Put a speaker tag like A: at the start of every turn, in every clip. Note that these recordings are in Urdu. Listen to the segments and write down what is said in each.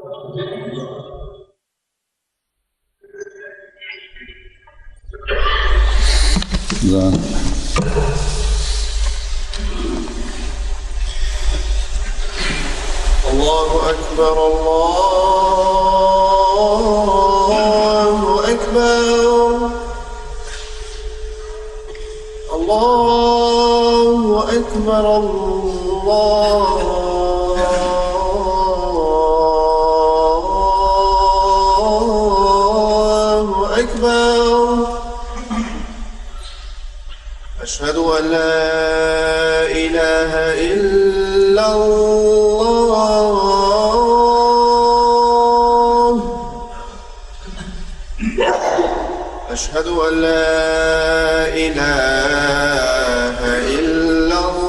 A: الله أكبر الله أكبر الله أكبر الله أكبر. أشهد أن لا إله إلا الله. أشهد أن لا إله إلا الله.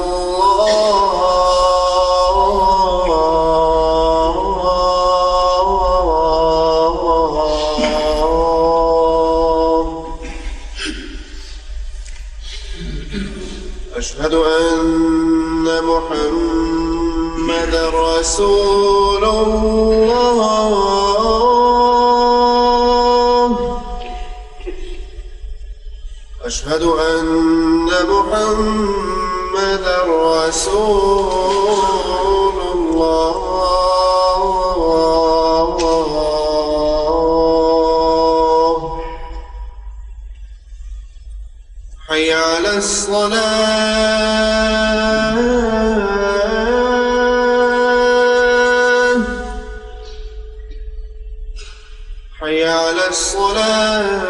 A: أشهد أن محمدًا رسول الله. أشهد أن محمدًا رسول الله. حي على الصلاة. حي على الصلاة.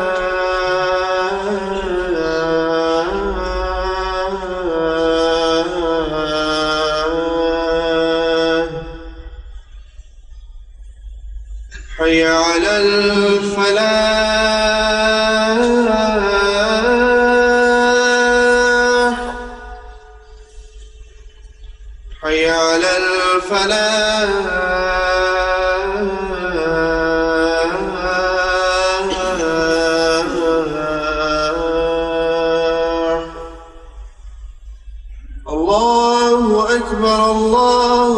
A: حي على الفلاح. حي على الفلاح. الله أكبر الله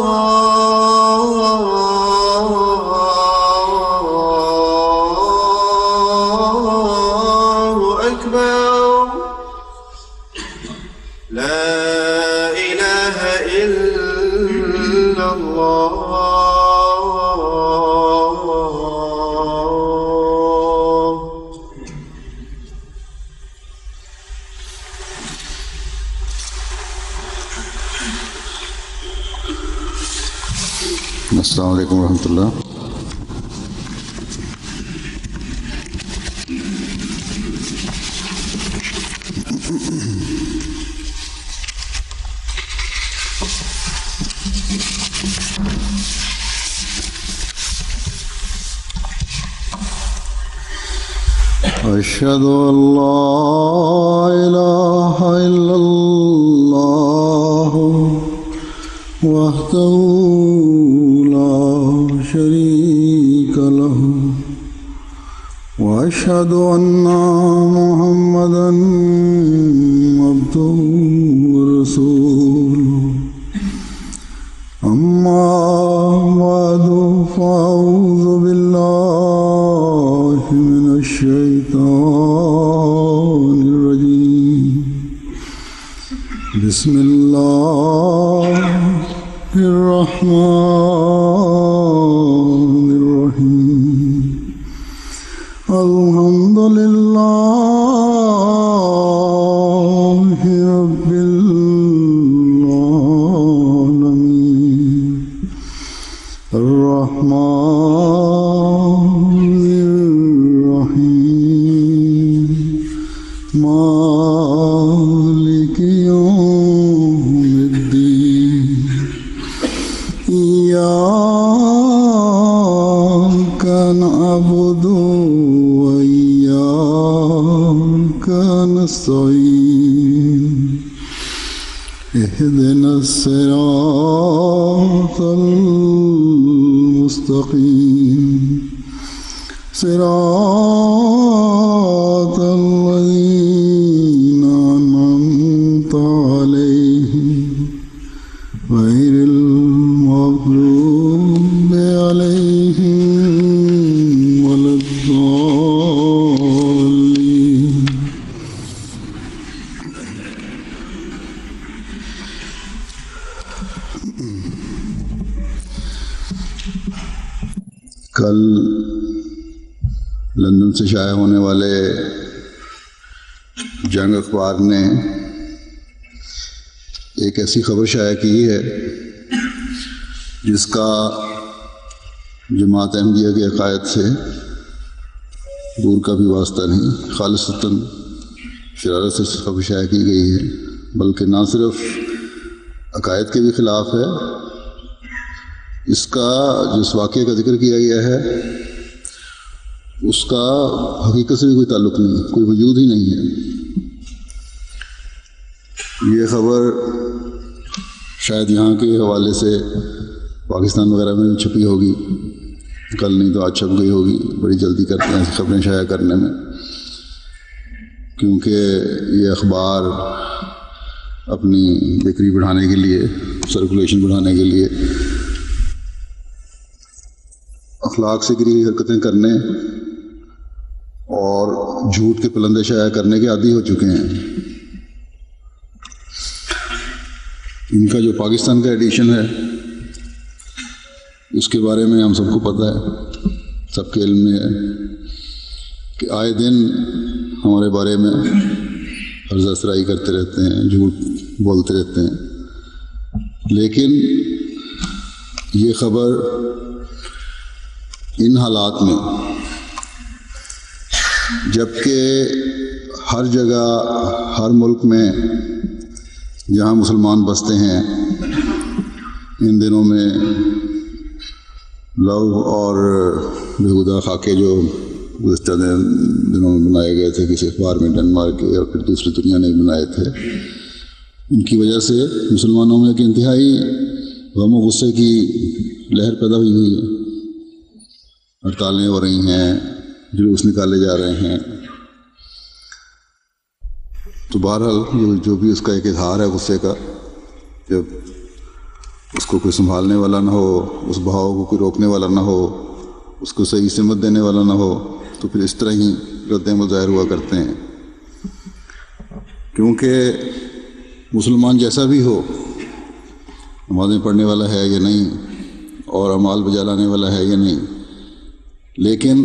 A: أكبر. لا إله إلا الله.
B: السلام عليكم ورحمة الله. أشهد أن لا إله إلا الله وحده لا شريك له وأشهد أن محمدًا عبده ورسوله. أما بعد فأعوذ بالله من الشيطان الرجيم. بسم الله الرحمن الرحيم. الحمد لله رب العالمين. الرحمن الرحيم. مالك يوم الدين. إياك نعبد وإياك نستعين. اهدنا الصراط المستقيم. صراط الذين أنعمت عليهم غير المغضوب عليهم کل لندن سے شائع ہونے والے جنگ اخبار نے ایک ایسی خبر شائع کی ہے جس کا جماعت احمدیہ کے عقائد سے دور کا بھی واسطہ نہیں، خالصتاً شرارت سے خبر شائع کی گئی ہے، بلکہ نہ صرف عقائد کے بھی خلاف ہے، اس کا جس واقعے کا ذکر کیا گیا ہے اس کا حقیقت سے بھی کوئی تعلق نہیں، کوئی وجود ہی نہیں ہے۔ یہ خبر شاید یہاں کے حوالے سے پاکستان وغیرہ میں چھپی ہوگی، کل نہیں تو آج چھپ گئی ہوگی، بڑی جلدی کرتے ہیں ایسی خبریں شائع کرنے میں، کیونکہ یہ اخبار اپنی بکری بڑھانے کے لیے، سرکولیشن بڑھانے کے لیے اخلاق سے گری ہوئی حرکتیں کرنے اور جھوٹ کے پلندے شائع کرنے کے عادی ہو چکے ہیں۔ ان کا جو پاکستان کا ایڈیشن ہے اس کے بارے میں ہم سب کو پتہ ہے، سب کے علم میں ہے کہ آئے دن ہمارے بارے میں ہرزہ افزائی کرتے رہتے ہیں، جھوٹ بولتے رہتے ہیں، لیکن یہ خبر ان حالات میں، جبکہ ہر جگہ ہر ملک میں جہاں مسلمان بستے ہیں ان دنوں میں لو اور بےہودہ خاکے جو گزشتہ دنوں میں بنائے گئے تھے کسی اخبار میں ڈنمارک کے اور پھر دوسری دنیا نے بنائے تھے، ان کی وجہ سے مسلمانوں میں ایک انتہائی غم و غصے کی لہر پیدا ہوئی ہے، ہڑتالیں ہو رہی ہیں، جلوس نکالے جا رہے ہیں۔ تو بہرحال جو بھی اس کا ایک اظہار ہے غصے کا، جب اس کو کوئی سنبھالنے والا نہ ہو، اس بہاؤ کو کوئی روکنے والا نہ ہو، اس کو صحیح سمت دینے والا نہ ہو، تو پھر اس طرح ہی رد عمل ظاہر ہوا کرتے ہیں۔ کیونکہ مسلمان جیسا بھی ہو، نمازیں پڑھنے والا ہے یا نہیں اور اعمال بجا لانے والا ہے یا نہیں، لیکن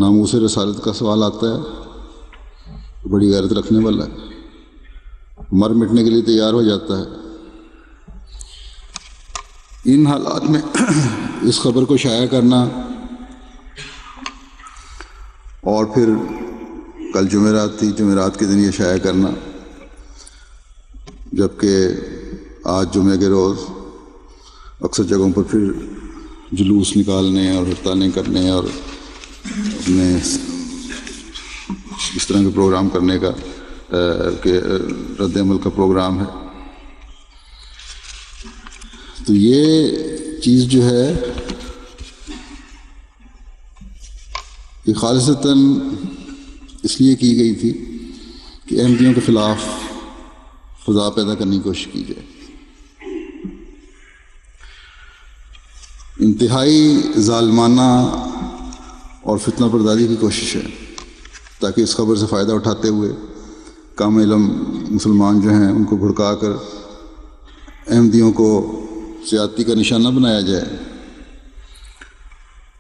B: ناموس رسالت کا سوال آتا ہے، بڑی غیرت رکھنے والا ہے، مر مٹنے کے لیے تیار ہو جاتا ہے۔ ان حالات میں اس خبر کو شائع کرنا اور پھر کل جمعرات تھی، جمعرات کے دن یہ شائع کرنا، جبکہ آج جمعے کے روز اکثر جگہوں پر پھر جلوس نکالنے اور ہڑتالیں کرنے اور اپنے اس طرح کے پروگرام کرنے کا کہ رد عمل کا پروگرام ہے۔ تو یہ چیز جو ہے یہ خالصتاً اس لیے کی گئی تھی کہ احمدیوں کے خلاف فضا پیدا کرنے کی کوشش کی جائے۔ انتہائی ظالمانہ اور فتنہ پردازی کی کوشش ہے تاکہ اس خبر سے فائدہ اٹھاتے ہوئے کم علم مسلمان جو ہیں ان کو بھڑکا کر احمدیوں کو زیادتی کا نشانہ بنایا جائے۔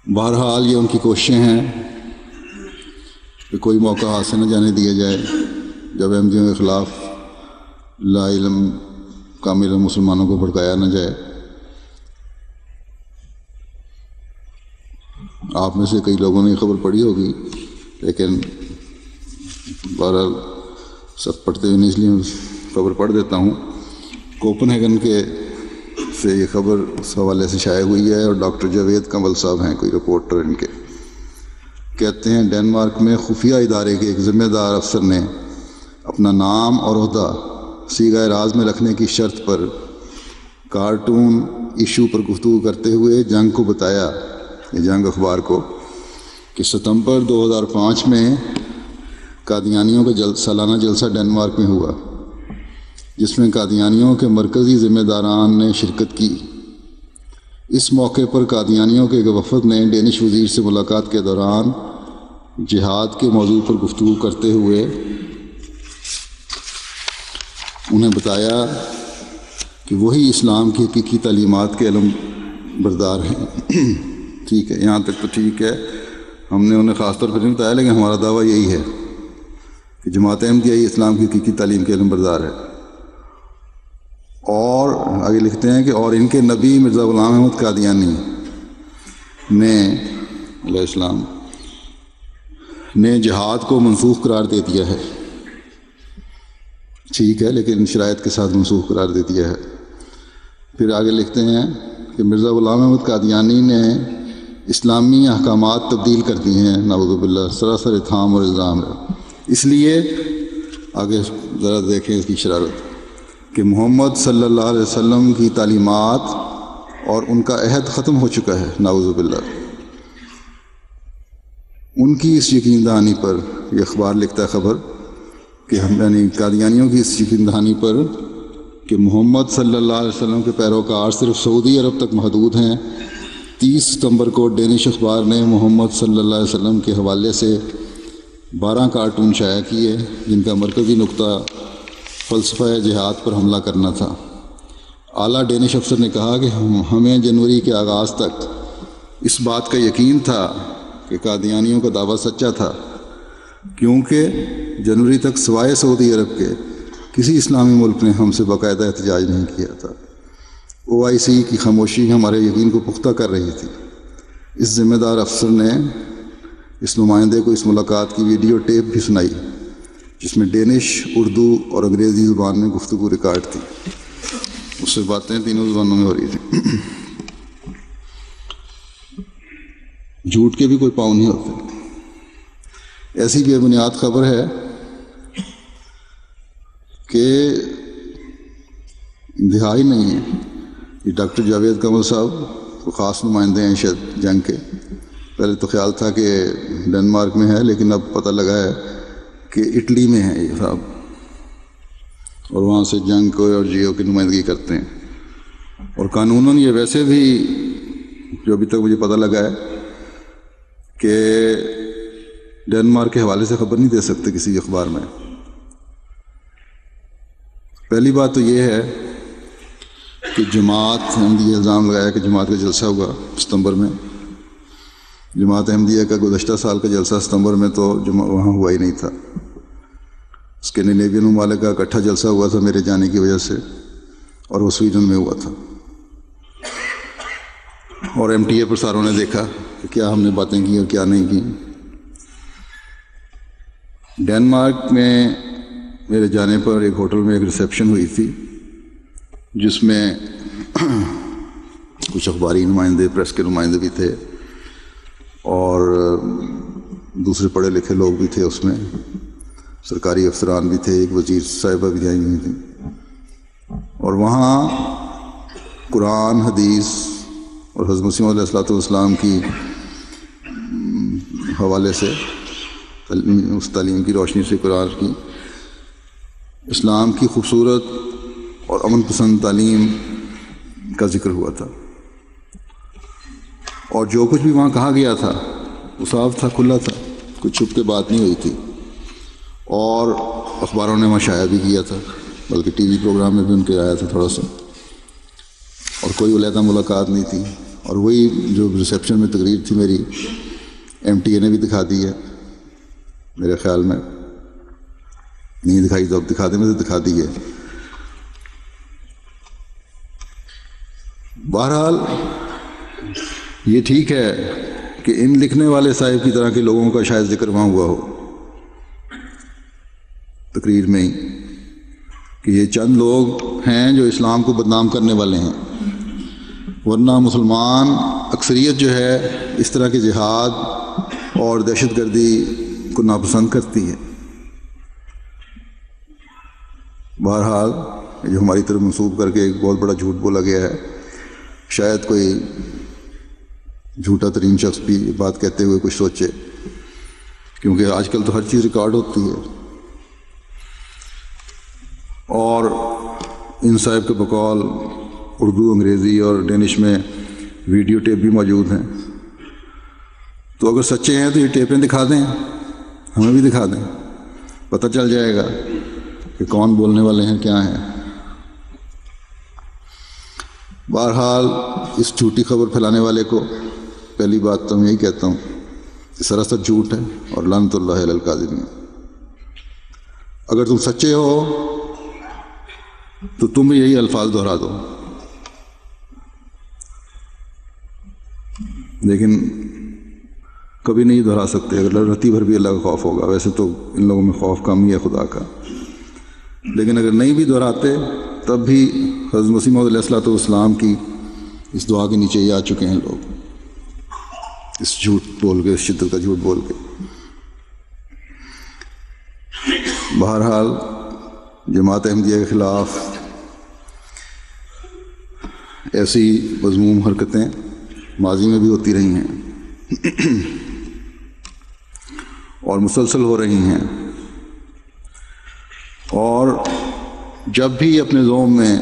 B: بہرحال یہ ان کی کوششیں ہیں کہ کوئی موقع ہاتھ سے نہ جانے دیا جائے جب احمدیوں کے خلاف لا علم کم علم مسلمانوں کو بھڑکایا نہ جائے۔ آپ میں سے کئی لوگوں نے یہ خبر پڑھی ہوگی، لیکن بہرحال سب پڑھتے ہوئے نہیں، اس لیے خبر پڑھ دیتا ہوں۔ کوپن ہیگن کے سے یہ خبر اس حوالے سے شائع ہوئی ہے، اور ڈاکٹر جاوید کنول صاحب ہیں کوئی رپورٹر ان کے، کہتے ہیں ڈنمارک میں خفیہ ادارے کے ایک ذمہ دار افسر نے اپنا نام اور عہدہ صیغہ راز میں رکھنے کی شرط پر کارٹون ایشو پر گفتگو کرتے ہوئے جنگ کو بتایا، یہ جنگ اخبار کو، کہ ستمبر 2005 میں قادیانیوں کا سالانہ جلسہ ڈنمارک میں ہوا جس میں قادیانیوں کے مرکزی ذمہ داران نے شرکت کی۔ اس موقع پر قادیانیوں کے ایک وفد نے ڈینش وزیر سے ملاقات کے دوران جہاد کے موضوع پر گفتگو کرتے ہوئے انہیں بتایا کہ وہی اسلام کی حقیقی تعلیمات کے علم بردار ہیں۔ ٹھیک ہے، یہاں تک تو ٹھیک ہے، ہم نے انہیں خاص طور پر نہیں بتایا، لیکن ہمارا دعویٰ یہی ہے کہ جماعت احمدیہ ہی اسلام کی حقیقی تعلیم کے علم بردار ہے۔ اور آگے لکھتے ہیں کہ اور ان کے نبی مرزا غلام احمد قادیانی نے علیہ السلام نے جہاد کو منسوخ قرار دے دیا ہے۔ ٹھیک ہے، لیکن شرائط کے ساتھ منسوخ قرار دے دیا ہے۔ پھر آگے لکھتے ہیں کہ مرزا غلام احمد قادیانی نے اسلامی احکامات تبدیل کر دی ہیں، نعوذ باللہ، سراسر اتہام اور الزام ہے۔ اس لیے آگے ذرا دیکھیں اس کی شرارت کہ محمد صلی اللہ علیہ وسلم کی تعلیمات اور ان کا عہد ختم ہو چکا ہے، نعوذ باللہ۔ ان کی اس یقین دہانی پر یہ اخبار لکھتا ہے خبر کہ ہم یعنی قادیانیوں کی اس یقین دہانی پر کہ محمد صلی اللہ علیہ وسلم کے پیروکار صرف سعودی عرب تک محدود ہیں، 30 ستمبر کو ڈینش اخبار نے محمد صلی اللہ علیہ وسلم کے حوالے سے 12 کارٹون شائع کیے جن کا مرکزی نقطہ فلسفہ جہاد پر حملہ کرنا تھا۔ اعلیٰ ڈینش افسر نے کہا کہ ہمیں جنوری کے آغاز تک اس بات کا یقین تھا کہ قادیانیوں کا دعویٰ سچا تھا، کیونکہ جنوری تک سوائے سعودی عرب کے کسی اسلامی ملک نے ہم سے باقاعدہ احتجاج نہیں کیا تھا۔ OIC کی خاموشی ہمارے یقین کو پختہ کر رہی تھی۔ اس ذمہ دار افسر نے اس نمائندے کو اس ملاقات کی ویڈیو ٹیپ بھی سنائی جس میں ڈینش، اردو اور انگریزی زبان میں گفتگو ریکارڈ تھی۔ اس سے باتیں تینوں زبانوں میں ہو رہی تھیں۔ جھوٹ کے بھی کوئی پاؤں نہیں ہوتے۔ ایسی بے بنیاد خبر ہے کہ دہائی نہیں ہے۔ یہ ڈاکٹر جاوید کمل صاحب خاص نمائندے ہیں شاید جنگ کے۔ پہلے تو خیال تھا کہ ڈنمارک میں ہے، لیکن اب پتہ لگا ہے کہ اٹلی میں ہیں یہ صاحب، اور وہاں سے جنگ کو اور جیو کی نمائندگی کرتے ہیں۔ اور قانوناً یہ ویسے بھی جو ابھی تک مجھے پتہ لگا ہے کہ ڈنمارک کے حوالے سے خبر نہیں دے سکتے کسی اخبار میں۔ پہلی بات تو یہ ہے کہ جماعت احمدیہ الزام لگایا کہ جماعت کا جلسہ ہوا ستمبر میں۔ جماعت احمدیہ کا گزشتہ سال کا جلسہ ستمبر میں تو وہاں ہوا ہی نہیں تھا۔ اسکینڈینیوین ممالک کا اکٹھا جلسہ ہوا تھا میرے جانے کی وجہ سے، اور وہ سویڈن میں ہوا تھا۔ اور MTA پر ساروں نے دیکھا کہ کیا ہم نے باتیں کی اور کیا نہیں کی۔ ڈنمارک میں میرے جانے پر ایک ہوٹل میں ایک ریسیپشن ہوئی تھی جس میں کچھ اخباری نمائندے، پریس کے نمائندے بھی تھے اور دوسرے پڑھے لکھے لوگ بھی تھے، اس میں سرکاری افسران بھی تھے، ایک وزیر صاحبہ بھی آئی ہوئی تھیں۔ اور وہاں قرآن، حدیث اور حضرت مسیح علیہ الصلوۃ والسلام کی حوالے سے اس تعلیم کی روشنی سے قرآن کی اسلام کی خوبصورت اور امن پسند تعلیم کا ذکر ہوا تھا۔ اور جو کچھ بھی وہاں کہا گیا تھا وہ صاف تھا، کھلا تھا، کوئی چھپ کے بات نہیں ہوئی تھی۔ اور اخباروں نے وہاں شائع بھی کیا تھا، بلکہ ٹی وی پروگرام میں بھی ان کے آیا تھا تھوڑا سا، اور کوئی علیحدہ ملاقات نہیں تھی۔ اور وہی جو ریسیپشن میں تقریر تھی میری، MTA نے بھی دکھا دی ہے میرے خیال میں، نہیں دکھائی تو اب دکھا دیں، میں تو دکھا دی ہے۔ بہرحال یہ ٹھیک ہے کہ ان لکھنے والے صاحب کی طرح کے لوگوں کا شاید ذکر وہاں ہوا ہو تقریر میں ہی، کہ یہ چند لوگ ہیں جو اسلام کو بدنام کرنے والے ہیں، ورنہ مسلمان اکثریت جو ہے اس طرح کے جہاد اور دہشت گردی کو ناپسند کرتی ہے۔ بہرحال جو ہماری طرف منسوب کر کے ایک بہت بڑا جھوٹ بولا گیا ہے، شاید کوئی جھوٹا ترین شخص بھی بات کہتے ہوئے کچھ سوچے، کیونکہ آج کل تو ہر چیز ریکارڈ ہوتی ہے، اور ان صاحب کے بقول اردو، انگریزی اور ڈینش میں ویڈیو ٹیپ بھی موجود ہیں۔ تو اگر سچے ہیں تو یہ ٹیپیں دکھا دیں، ہمیں بھی دکھا دیں، پتہ چل جائے گا کہ کون بولنے والے ہیں، کیا ہیں۔ بہرحال اس جھوٹی خبر پھیلانے والے کو پہلی بات تو میں یہی کہتا ہوں کہ سراسر جھوٹ ہے اور لعنت اللہ علی الکاذبین۔ اگر تم سچے ہو تو تم بھی یہی الفاظ دہرا دو، لیکن کبھی نہیں دہرا سکتے اگر رتی بھر بھی اللہ کا خوف ہوگا۔ ویسے تو ان لوگوں میں خوف کم ہی ہے خدا کا، لیکن اگر نہیں بھی دہراتے تب بھی حضرت مسیح موعود علیہ السلام کی اس دعا کے نیچے ہی آ چکے ہیں لوگ، اس جھوٹ بول کے، اس شدت کا جھوٹ بول کے۔ بہرحال جماعت احمدیہ کے خلاف ایسی مذموم حرکتیں ماضی میں بھی ہوتی رہی ہیں اور مسلسل ہو رہی ہیں، اور جب بھی اپنے زوم میں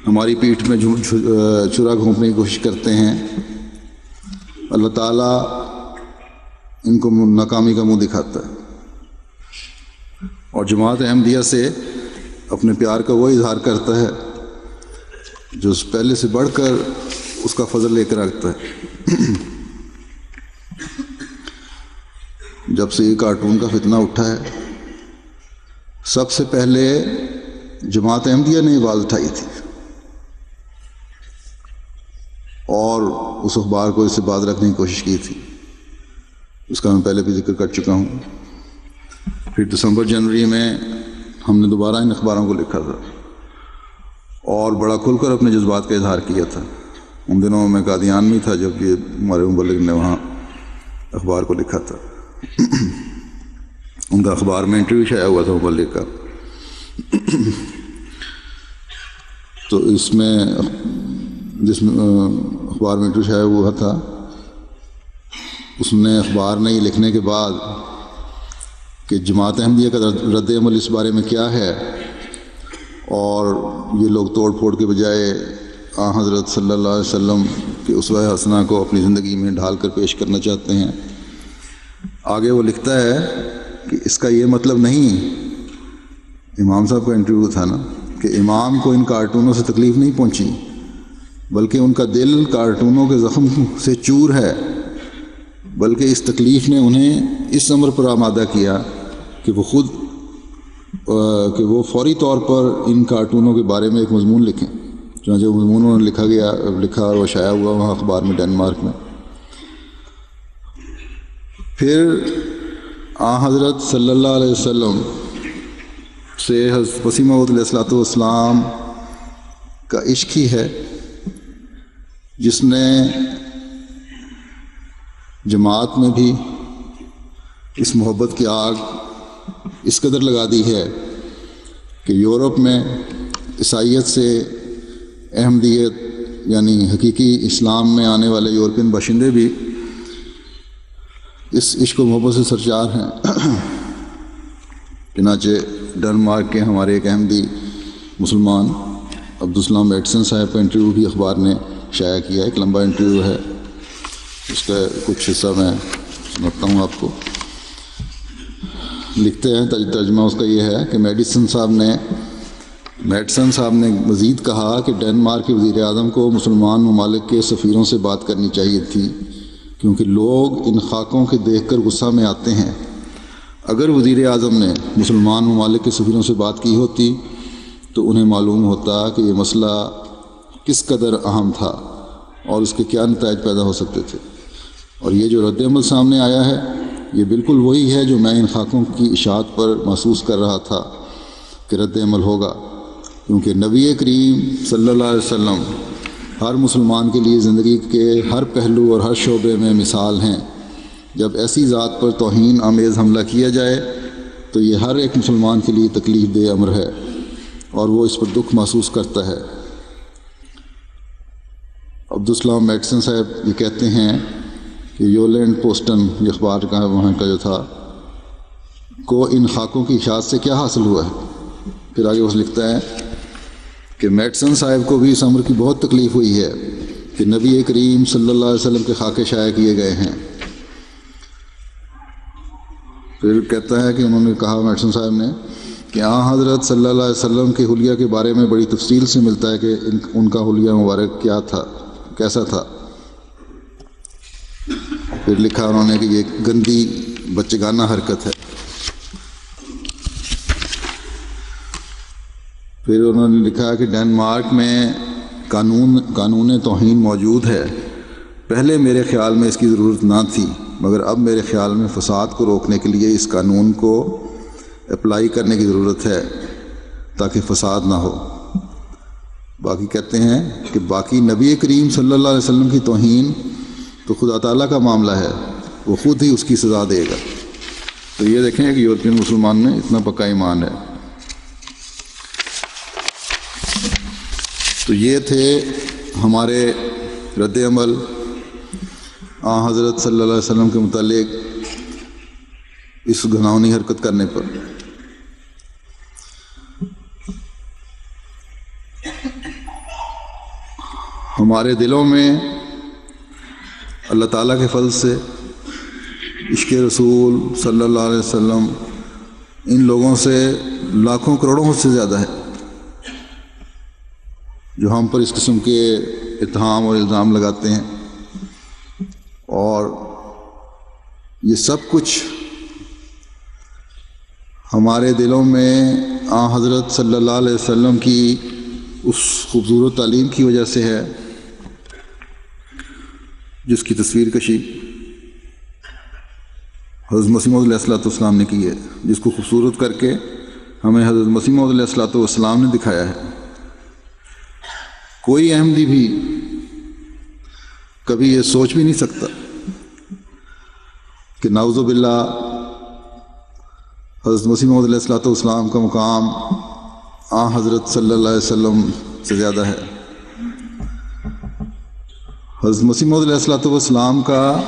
B: ہماری پیٹھ میں چھرا گھونپنے کی کوشش کرتے ہیں، اللہ تعالیٰ ان کو ناکامی کا منہ دکھاتا ہے، اور جماعت احمدیہ سے اپنے پیار کا وہ اظہار کرتا ہے جو پہلے سے بڑھ کر اس کا فضل لے کر رکھتا ہے۔ جب سے یہ کارٹون کا فتنہ اٹھا ہے، سب سے پہلے جماعت احمدیہ نے آواز اٹھائی تھی اور اس اخبار کو اس سے باز رکھنے کی کوشش کی تھی، اس کا میں پہلے بھی ذکر کر چکا ہوں۔ پھر دسمبر جنوری میں ہم نے دوبارہ ان اخباروں کو لکھا تھا اور بڑا کھل کر اپنے جذبات کا اظہار کیا تھا۔ ان دنوں میں قادیان میں تھا جب یہ ہمارے مبلغ نے وہاں اخبار کو لکھا تھا۔ ان کا اخبار میں انٹرویو شائع ہوا تھا مبلغ کا، تو اس میں جس اخبار میں انٹرویو شائع ہوا تھا، اس نے اخبار نے یہ لکھنے کے بعد کہ جماعت احمدیہ کا رد عمل اس بارے میں کیا ہے، اور یہ لوگ توڑ پھوڑ کے بجائے حضرت صلی اللہ علیہ وسلم کے اسوہ حسنہ کو اپنی زندگی میں ڈھال کر پیش کرنا چاہتے ہیں۔ آگے وہ لکھتا ہے کہ اس کا یہ مطلب نہیں، امام صاحب کا انٹرویو تھا نا، کہ امام کو ان کارٹونوں سے تکلیف نہیں پہنچی، بلکہ ان کا دل کارٹونوں کے زخم سے چور ہے، بلکہ اس تکلیف نے انہیں اس امر پر آمادہ کیا کہ وہ فوری طور پر ان کارٹونوں کے بارے میں ایک مضمون لکھیں۔ چنانچہ وہ مضمون انہوں نے لکھا اور وہ شائع ہوا وہاں اخبار میں، ڈنمارک میں۔ پھر حضرت صلی اللہ علیہ وسلم سے حضرت مسیح موعود علیہ السلام کا عشق ہی ہے جس نے جماعت میں بھی اس محبت کی آگ اس قدر لگا دی ہے کہ یورپ میں عیسائیت سے احمدیت یعنی حقیقی اسلام میں آنے والے یورپین باشندے بھی اس عشق و محبت سے سرشار ہیں۔ چنانچہ ڈنمارک کے ہمارے ایک احمدی مسلمان عبدالسلام ایڈسن صاحب کا انٹرویو بھی اخبار نے شائع کیا، ایک لمبا انٹرویو ہے، اس کا کچھ حصہ میں سناتا ہوں آپ کو۔ لکھتے ہیں، ترجمہ اس کا یہ ہے کہ میڈسن صاحب نے مزید کہا کہ ڈنمارک کے وزیر اعظم کو مسلمان ممالک کے سفیروں سے بات کرنی چاہیے تھی، کیونکہ لوگ ان خاکوں کے دیکھ کر غصہ میں آتے ہیں۔ اگر وزیر اعظم نے مسلمان ممالک کے سفیروں سے بات کی ہوتی تو انہیں معلوم ہوتا کہ یہ مسئلہ کس قدر اہم تھا اور اس کے کیا نتائج پیدا ہو سکتے تھے، اور یہ جو رد عمل سامنے آیا ہے یہ بالکل وہی ہے جو میں ان خاکوں کی اشاعت پر محسوس کر رہا تھا کہ رد عمل ہوگا، کیونکہ نبی کریم صلی اللہ علیہ وسلم ہر مسلمان کے لیے زندگی کے ہر پہلو اور ہر شعبے میں مثال ہیں۔ جب ایسی ذات پر توہین آمیز حملہ کیا جائے تو یہ ہر ایک مسلمان کے لیے تکلیف دہ امر ہے اور وہ اس پر دکھ محسوس کرتا ہے۔ عبدالسلام میڈسن صاحب یہ کہتے ہیں کہ یولینڈ پوسٹن یہ اخبار کا وہاں کا جو تھا کو ان خاکوں کی اشاعت سے کیا حاصل ہوا ہے۔ پھر آگے وہ لکھتا ہے کہ میڈسن صاحب کو بھی اس امر کی بہت تکلیف ہوئی ہے کہ نبی کریم صلی اللہ علیہ وسلم کے خاکے شائع کیے گئے ہیں۔ پھر کہتا ہے کہ انہوں نے کہا میڈسن صاحب نے کہ حضرت صلی اللہ علیہ وسلم کے حلیہ کے بارے میں بڑی تفصیل سے ملتا ہے کہ ان کا حلیہ مبارک کیا تھا، کیسا تھا۔ پھر لکھا انہوں نے کہ یہ گندی بچگانہ حرکت ہے۔ پھر انہوں نے لکھا کہ ڈنمارک میں قانون توہین موجود ہے، پہلے میرے خیال میں اس کی ضرورت نہ تھی، مگر اب میرے خیال میں فساد کو روکنے کے لیے اس قانون کو اپلائی کرنے کی ضرورت ہے تاکہ فساد نہ ہو۔ باقی کہتے ہیں کہ باقی نبی کریم صلی اللہ علیہ وسلم کی توہین تو خدا تعالیٰ کا معاملہ ہے، وہ خود ہی اس کی سزا دے گا۔ تو یہ دیکھیں کہ یورپین مسلمان میں اتنا پکا ایمان ہے۔ تو یہ تھے ہمارے رد عمل حضرت صلی اللہ علیہ وسلم کے متعلق اس گھناؤنی حرکت کرنے پر۔ ہمارے دلوں میں اللہ تعالیٰ کے فضل سے عشق رسول صلی اللہ علیہ وسلم ان لوگوں سے لاکھوں کروڑوں سے زیادہ ہے جو ہم پر اس قسم کے اتہام اور الزام لگاتے ہیں، اور یہ سب کچھ ہمارے دلوں میں حضرت صلی اللہ علیہ وسلم کی اس خوبصورت تعلیم کی وجہ سے ہے جس کی تصویر کشی حضرت مسیح موعود علیہ السلام نے کی ہے، جس کو خوبصورت کر کے ہمیں حضرت مسیح موعود علیہ السلام نے دکھایا ہے۔ کوئی احمدی بھی کبھی یہ سوچ بھی نہیں سکتا کہ نعوذ باللہ حضرت مسیح موعود علیہ السلام کا مقام حضرت صلی اللہ علیہ وسلم سے زیادہ ہے۔ حضرت مسیح موعود علیہ السلام کا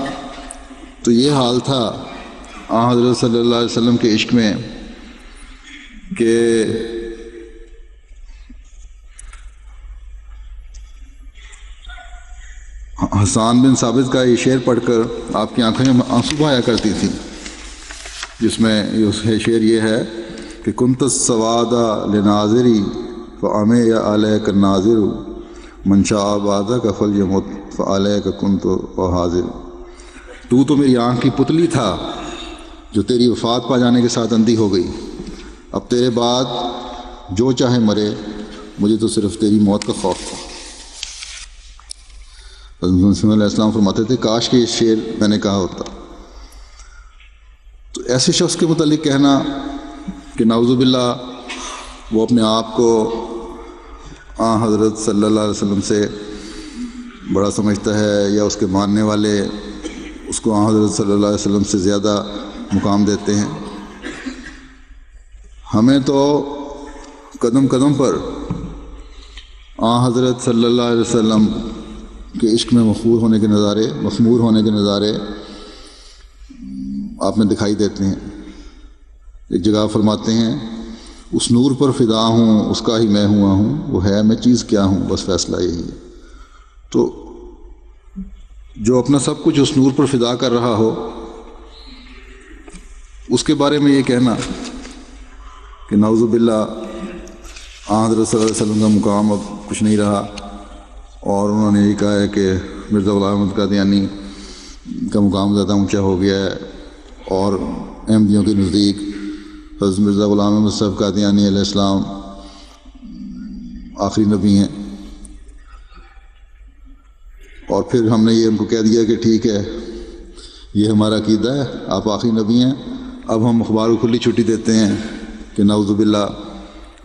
B: تو یہ حال تھا حضرت صلی اللہ علیہ وسلم کے عشق میں کہ حسان بن ثابت کا یہ شعر پڑھ کر آپ کی آنکھوں میں آنسو بہایا کرتی تھی، جس میں یہ شعر یہ ہے کہ کنت السواد لناظری فعمی یا علیک الناظر من شاء بعدک فلیمت فعلیک کنت وحاضر۔ تو میری آنکھ کی پتلی تھا جو تیری وفات پا جانے کے ساتھ اندھی ہو گئی، اب تیرے بعد جو چاہے مرے، مجھے تو صرف تیری موت کا خوف تھا۔ حضرت مسیح علیہ السلام فرماتے تھے کاش کہ یہ شعر میں نے کہا ہوتا۔ تو ایسے شخص کے متعلق کہنا کہ نعوذ باللہ وہ اپنے آپ کو حضرت صلی اللہ علیہ وسلم سے بڑا سمجھتا ہے، یا اس کے ماننے والے اس کو حضرت صلی اللہ علیہ وسلم سے زیادہ مقام دیتے ہیں، ہمیں تو قدم قدم پر حضرت صلی اللہ علیہ وسلم کے عشق میں مخمور ہونے کے نظارے آپ میں دکھائی دیتے ہیں۔ ایک جگہ فرماتے ہیں اس نور پر فدا ہوں، اس کا ہی میں ہوا ہوں، وہ ہے میں چیز کیا ہوں، بس فیصلہ یہی ہے۔ تو جو اپنا سب کچھ اس نور پر فدا کر رہا ہو، اس کے بارے میں یہ کہنا کہ نعوذ باللہ حضرت صلی اللہ علیہ وسلم کا مقام اب کچھ نہیں رہا، اور انہوں نے یہ کہا ہے کہ مرزا غلام احمد قادیانی کا مقام زیادہ اونچا ہو گیا ہے، اور احمدیوں کے نزدیک حضرت مرزا غلام احمد صاحب قادیانی علیہ السلام آخری نبی ہیں۔ اور پھر ہم نے یہ ان کو کہہ دیا کہ ٹھیک ہے، یہ ہمارا عقیدہ ہے، آپ آخری نبی ہیں، اب ہم اخبار کو کھلی چھٹی دیتے ہیں کہ نعوذ باللہ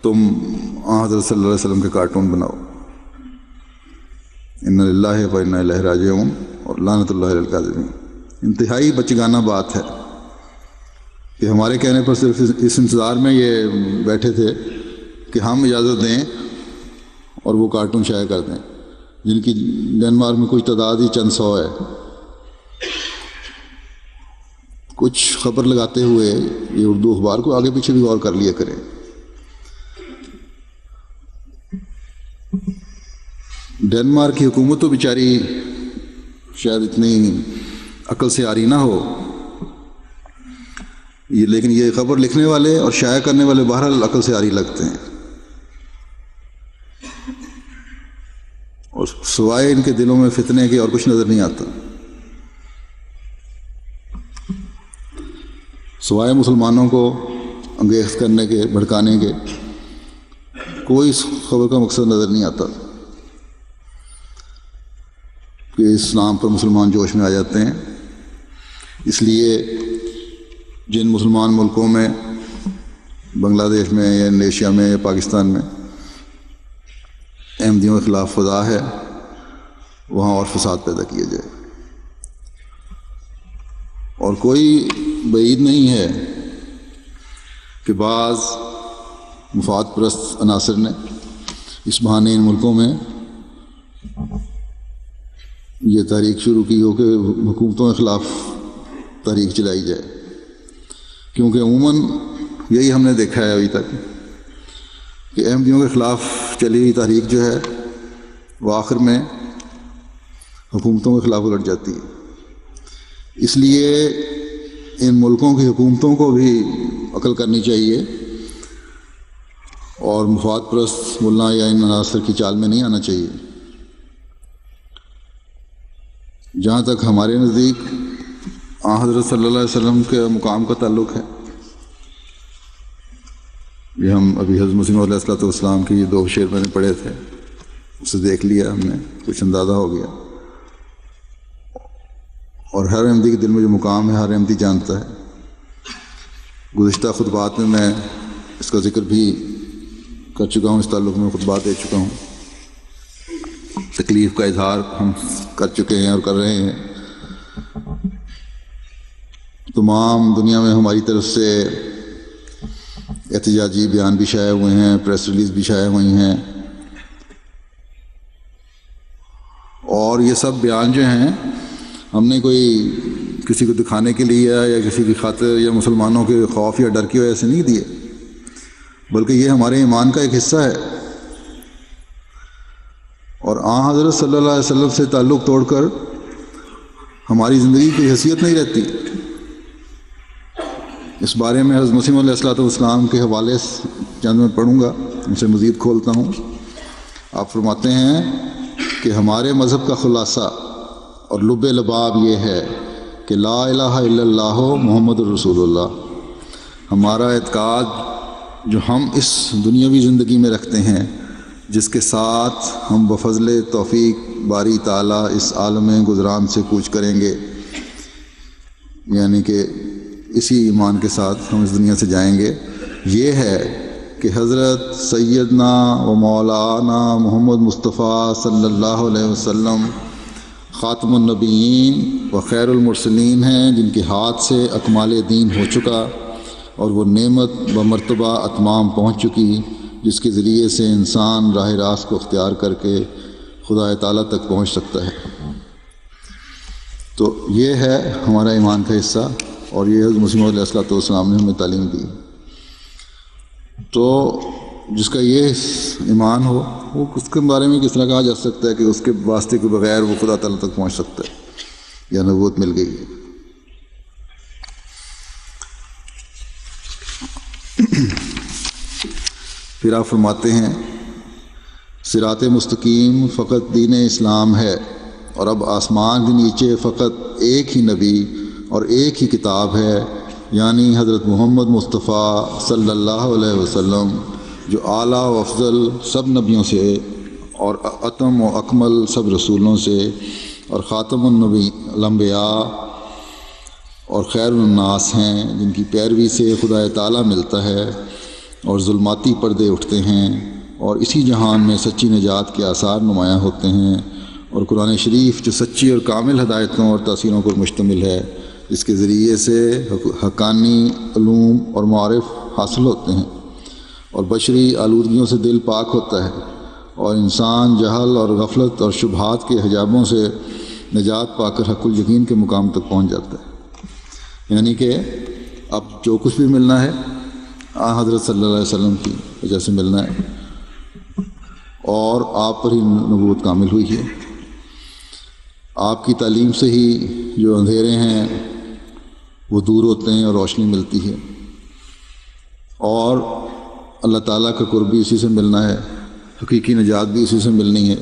B: تم حضرت صلی اللہ علیہ وسلم کے کارٹون بناؤ۔ ان للہ و انا الیہ راجعون، اور لعنت اللہ علی الکاذبین۔ انتہائی بچگانہ بات ہے کہ ہمارے کہنے پر صرف اس انتظار میں یہ بیٹھے تھے کہ ہم اجازت دیں اور وہ کارٹون شائع کر دیں، جن کی ڈنمارک میں کچھ تعداد ہی چند سو ہے۔ کچھ خبر لگاتے ہوئے یہ اردو اخبار کو آگے پیچھے بھی غور کر لیا کریں۔ ڈنمارک کی حکومت تو بیچاری شاید اتنی عقل سے آری نہ ہو، لیکن یہ خبر لکھنے والے اور شائع کرنے والے بہرحال عقل سے عاری لگتے ہیں، اور سوائے ان کے دلوں میں فتنے کے اور کچھ نظر نہیں آتا، سوائے مسلمانوں کو انگیز کرنے کے، بھڑکانے کے، کوئی اس خبر کا مقصد نظر نہیں آتا کہ اس نام پر مسلمان جوش میں آ جاتے ہیں۔ اس لیے جن مسلمان ملکوں میں، بنگلہ دیش میں یا انڈونیشیا میں یا پاکستان میں احمدیوں کے خلاف فضا ہے، وہاں اور فساد پیدا کیا جائے، اور کوئی بعید نہیں ہے کہ بعض مفاد پرست عناصر نے اس بہانے ان ملکوں میں یہ تحریک شروع کی ہو کہ حکومتوں کے خلاف تحریک چلائی جائے، کیونکہ عموماً یہی ہم نے دیکھا ہے ابھی تک کہ احمدیوں کے خلاف چلی ہوئی تحریک جو ہے وہ آخر میں حکومتوں کے خلاف الٹ جاتی ہے۔ اس لیے ان ملکوں کی حکومتوں کو بھی عقل کرنی چاہیے اور مفاد پرست ملا یا ان عناصر کی چال میں نہیں آنا چاہیے۔ جہاں تک ہمارے نزدیک حضرت صلی اللہ علیہ وسلم کے مقام کا تعلق ہے، یہ ہم ابھی حضرت مسیح علیہ الصلوۃ والسلام کے یہ 2 شعر میں نے پڑھے تھے، اسے دیکھ لیا ہم نے، کچھ اندازہ ہو گیا، اور ہر احمدی کے دل میں جو مقام ہے ہر احمدی جانتا ہے۔ گزشتہ خطبات میں اس کا ذکر بھی کر چکا ہوں، اس تعلق میں خطبات دے چکا ہوں، تکلیف کا اظہار ہم کر چکے ہیں اور کر رہے ہیں۔ تمام دنیا میں ہماری طرف سے احتجاجی بیان بھی شائع ہوئے ہیں، پریس ریلیز بھی شائع ہوئی ہیں، اور یہ سب بیان جو ہیں ہم نے کوئی کسی کو دکھانے کے لیے یا کسی کی خاطر یا مسلمانوں کے خوف یا ڈر کی وجہ سے نہیں دیے، بلکہ یہ ہمارے ایمان کا ایک حصہ ہے، اور حضرت صلی اللہ علیہ وسلم سے تعلق توڑ کر ہماری زندگی کی حیثیت نہیں رہتی۔ اس بارے میں حضرت مسیح علیہ الصلوۃ والسلام کے حوالے سے چند میں پڑھوں گا، ان سے مزید کھولتا ہوں۔ آپ فرماتے ہیں کہ ہمارے مذہب کا خلاصہ اور لب لباب یہ ہے کہ لا الہ الا اللہ محمد الرسول اللہ۔ ہمارا اعتقاد جو ہم اس دنیاوی زندگی میں رکھتے ہیں، جس کے ساتھ ہم بفضل توفیق باری تعالیٰ اس عالم گزران سے کوچ کریں گے، یعنی کہ اسی ایمان کے ساتھ ہم اس دنیا سے جائیں گے، یہ ہے کہ حضرت سیدنا و مولانا محمد مصطفیٰ صلی اللہ علیہ وسلم خاتم النبیین و خیر المرسلین ہیں، جن کے ہاتھ سے اکمال دین ہو چکا اور وہ نعمت و مرتبہ اتمام پہنچ چکی، جس کے ذریعے سے انسان راہ راست کو اختیار کر کے خدا تعالیٰ تک پہنچ سکتا ہے۔ تو یہ ہے ہمارا ایمان کا حصہ، اور یہ حضرت مسیح علیہ الصلوۃ والسلام نے ہمیں تعلیم دی۔ تو جس کا یہ ایمان ہو، وہ اس کے بارے میں کس طرح کہا جا سکتا ہے کہ اس کے واسطے کے بغیر وہ خدا تعالیٰ تک پہنچ سکتا ہے یا نبوت مل گئی ہے۔ پھر آپ فرماتے ہیں صراط مستقیم فقط دین اسلام ہے، اور اب آسمان کے نیچے فقط ایک ہی نبی اور ایک ہی کتاب ہے، یعنی حضرت محمد مصطفیٰ صلی اللہ علیہ وسلم، جو اعلیٰ و افضل سب نبیوں سے اور اتم و اکمل سب رسولوں سے اور خاتم الانبیاء اور خیر الناس ہیں، جن کی پیروی سے خدا تعالیٰ ملتا ہے اور ظلماتی پردے اٹھتے ہیں، اور اسی جہان میں سچی نجات کے آثار نمایاں ہوتے ہیں، اور قرآن شریف جو سچی اور کامل ہدایتوں اور تاثیروں پر مشتمل ہے، اس کے ذریعے سے حقانی علوم اور معارف حاصل ہوتے ہیں، اور بشری آلودگیوں سے دل پاک ہوتا ہے، اور انسان جہل اور غفلت اور شبہات کے حجابوں سے نجات پا کر حق الیقین کے مقام تک پہنچ جاتا ہے۔ یعنی کہ اب جو کچھ بھی ملنا ہے حضرت صلی اللہ علیہ وسلم کی وجہ سے ملنا ہے، اور آپ پر ہی نبوت کامل ہوئی ہے۔ آپ کی تعلیم سے ہی جو اندھیرے ہیں وہ دور ہوتے ہیں اور روشنی ملتی ہے، اور اللہ تعالیٰ کا قرب بھی اسی سے ملنا ہے، حقیقی نجات بھی اسی سے ملنی ہے۔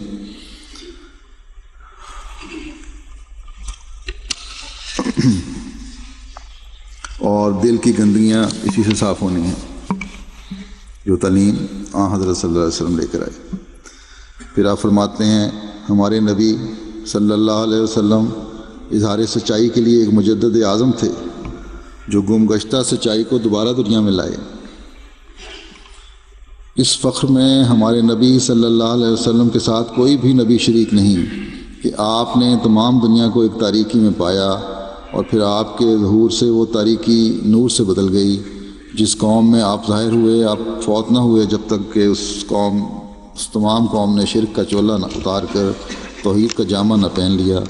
B: اور دل کی گندگیاں اسی سے صاف ہونی ہیں جو تعلیم حضرت صلی اللہ علیہ وسلم لے کر آئے۔ پھر آپ فرماتے ہیں ہمارے نبی صلی اللہ علیہ وسلم اظہار سچائی کے لیے ایک مجدد اعظم تھے جو گم گشتہ سچائی کو دوبارہ دنیا میں لائے۔ اس فخر میں ہمارے نبی صلی اللہ علیہ وسلم کے ساتھ کوئی بھی نبی شریک نہیں کہ آپ نے تمام دنیا کو ایک تاریکی میں پایا، اور پھر آپ کے ظہور سے وہ تاریکی نور سے بدل گئی۔ جس قوم میں آپ ظاہر ہوئے آپ فوت نہ ہوئے جب تک کہ اس تمام قوم نے شرک کا چولا نہ اتار کر توحید کا جامہ نہ پہن لیا۔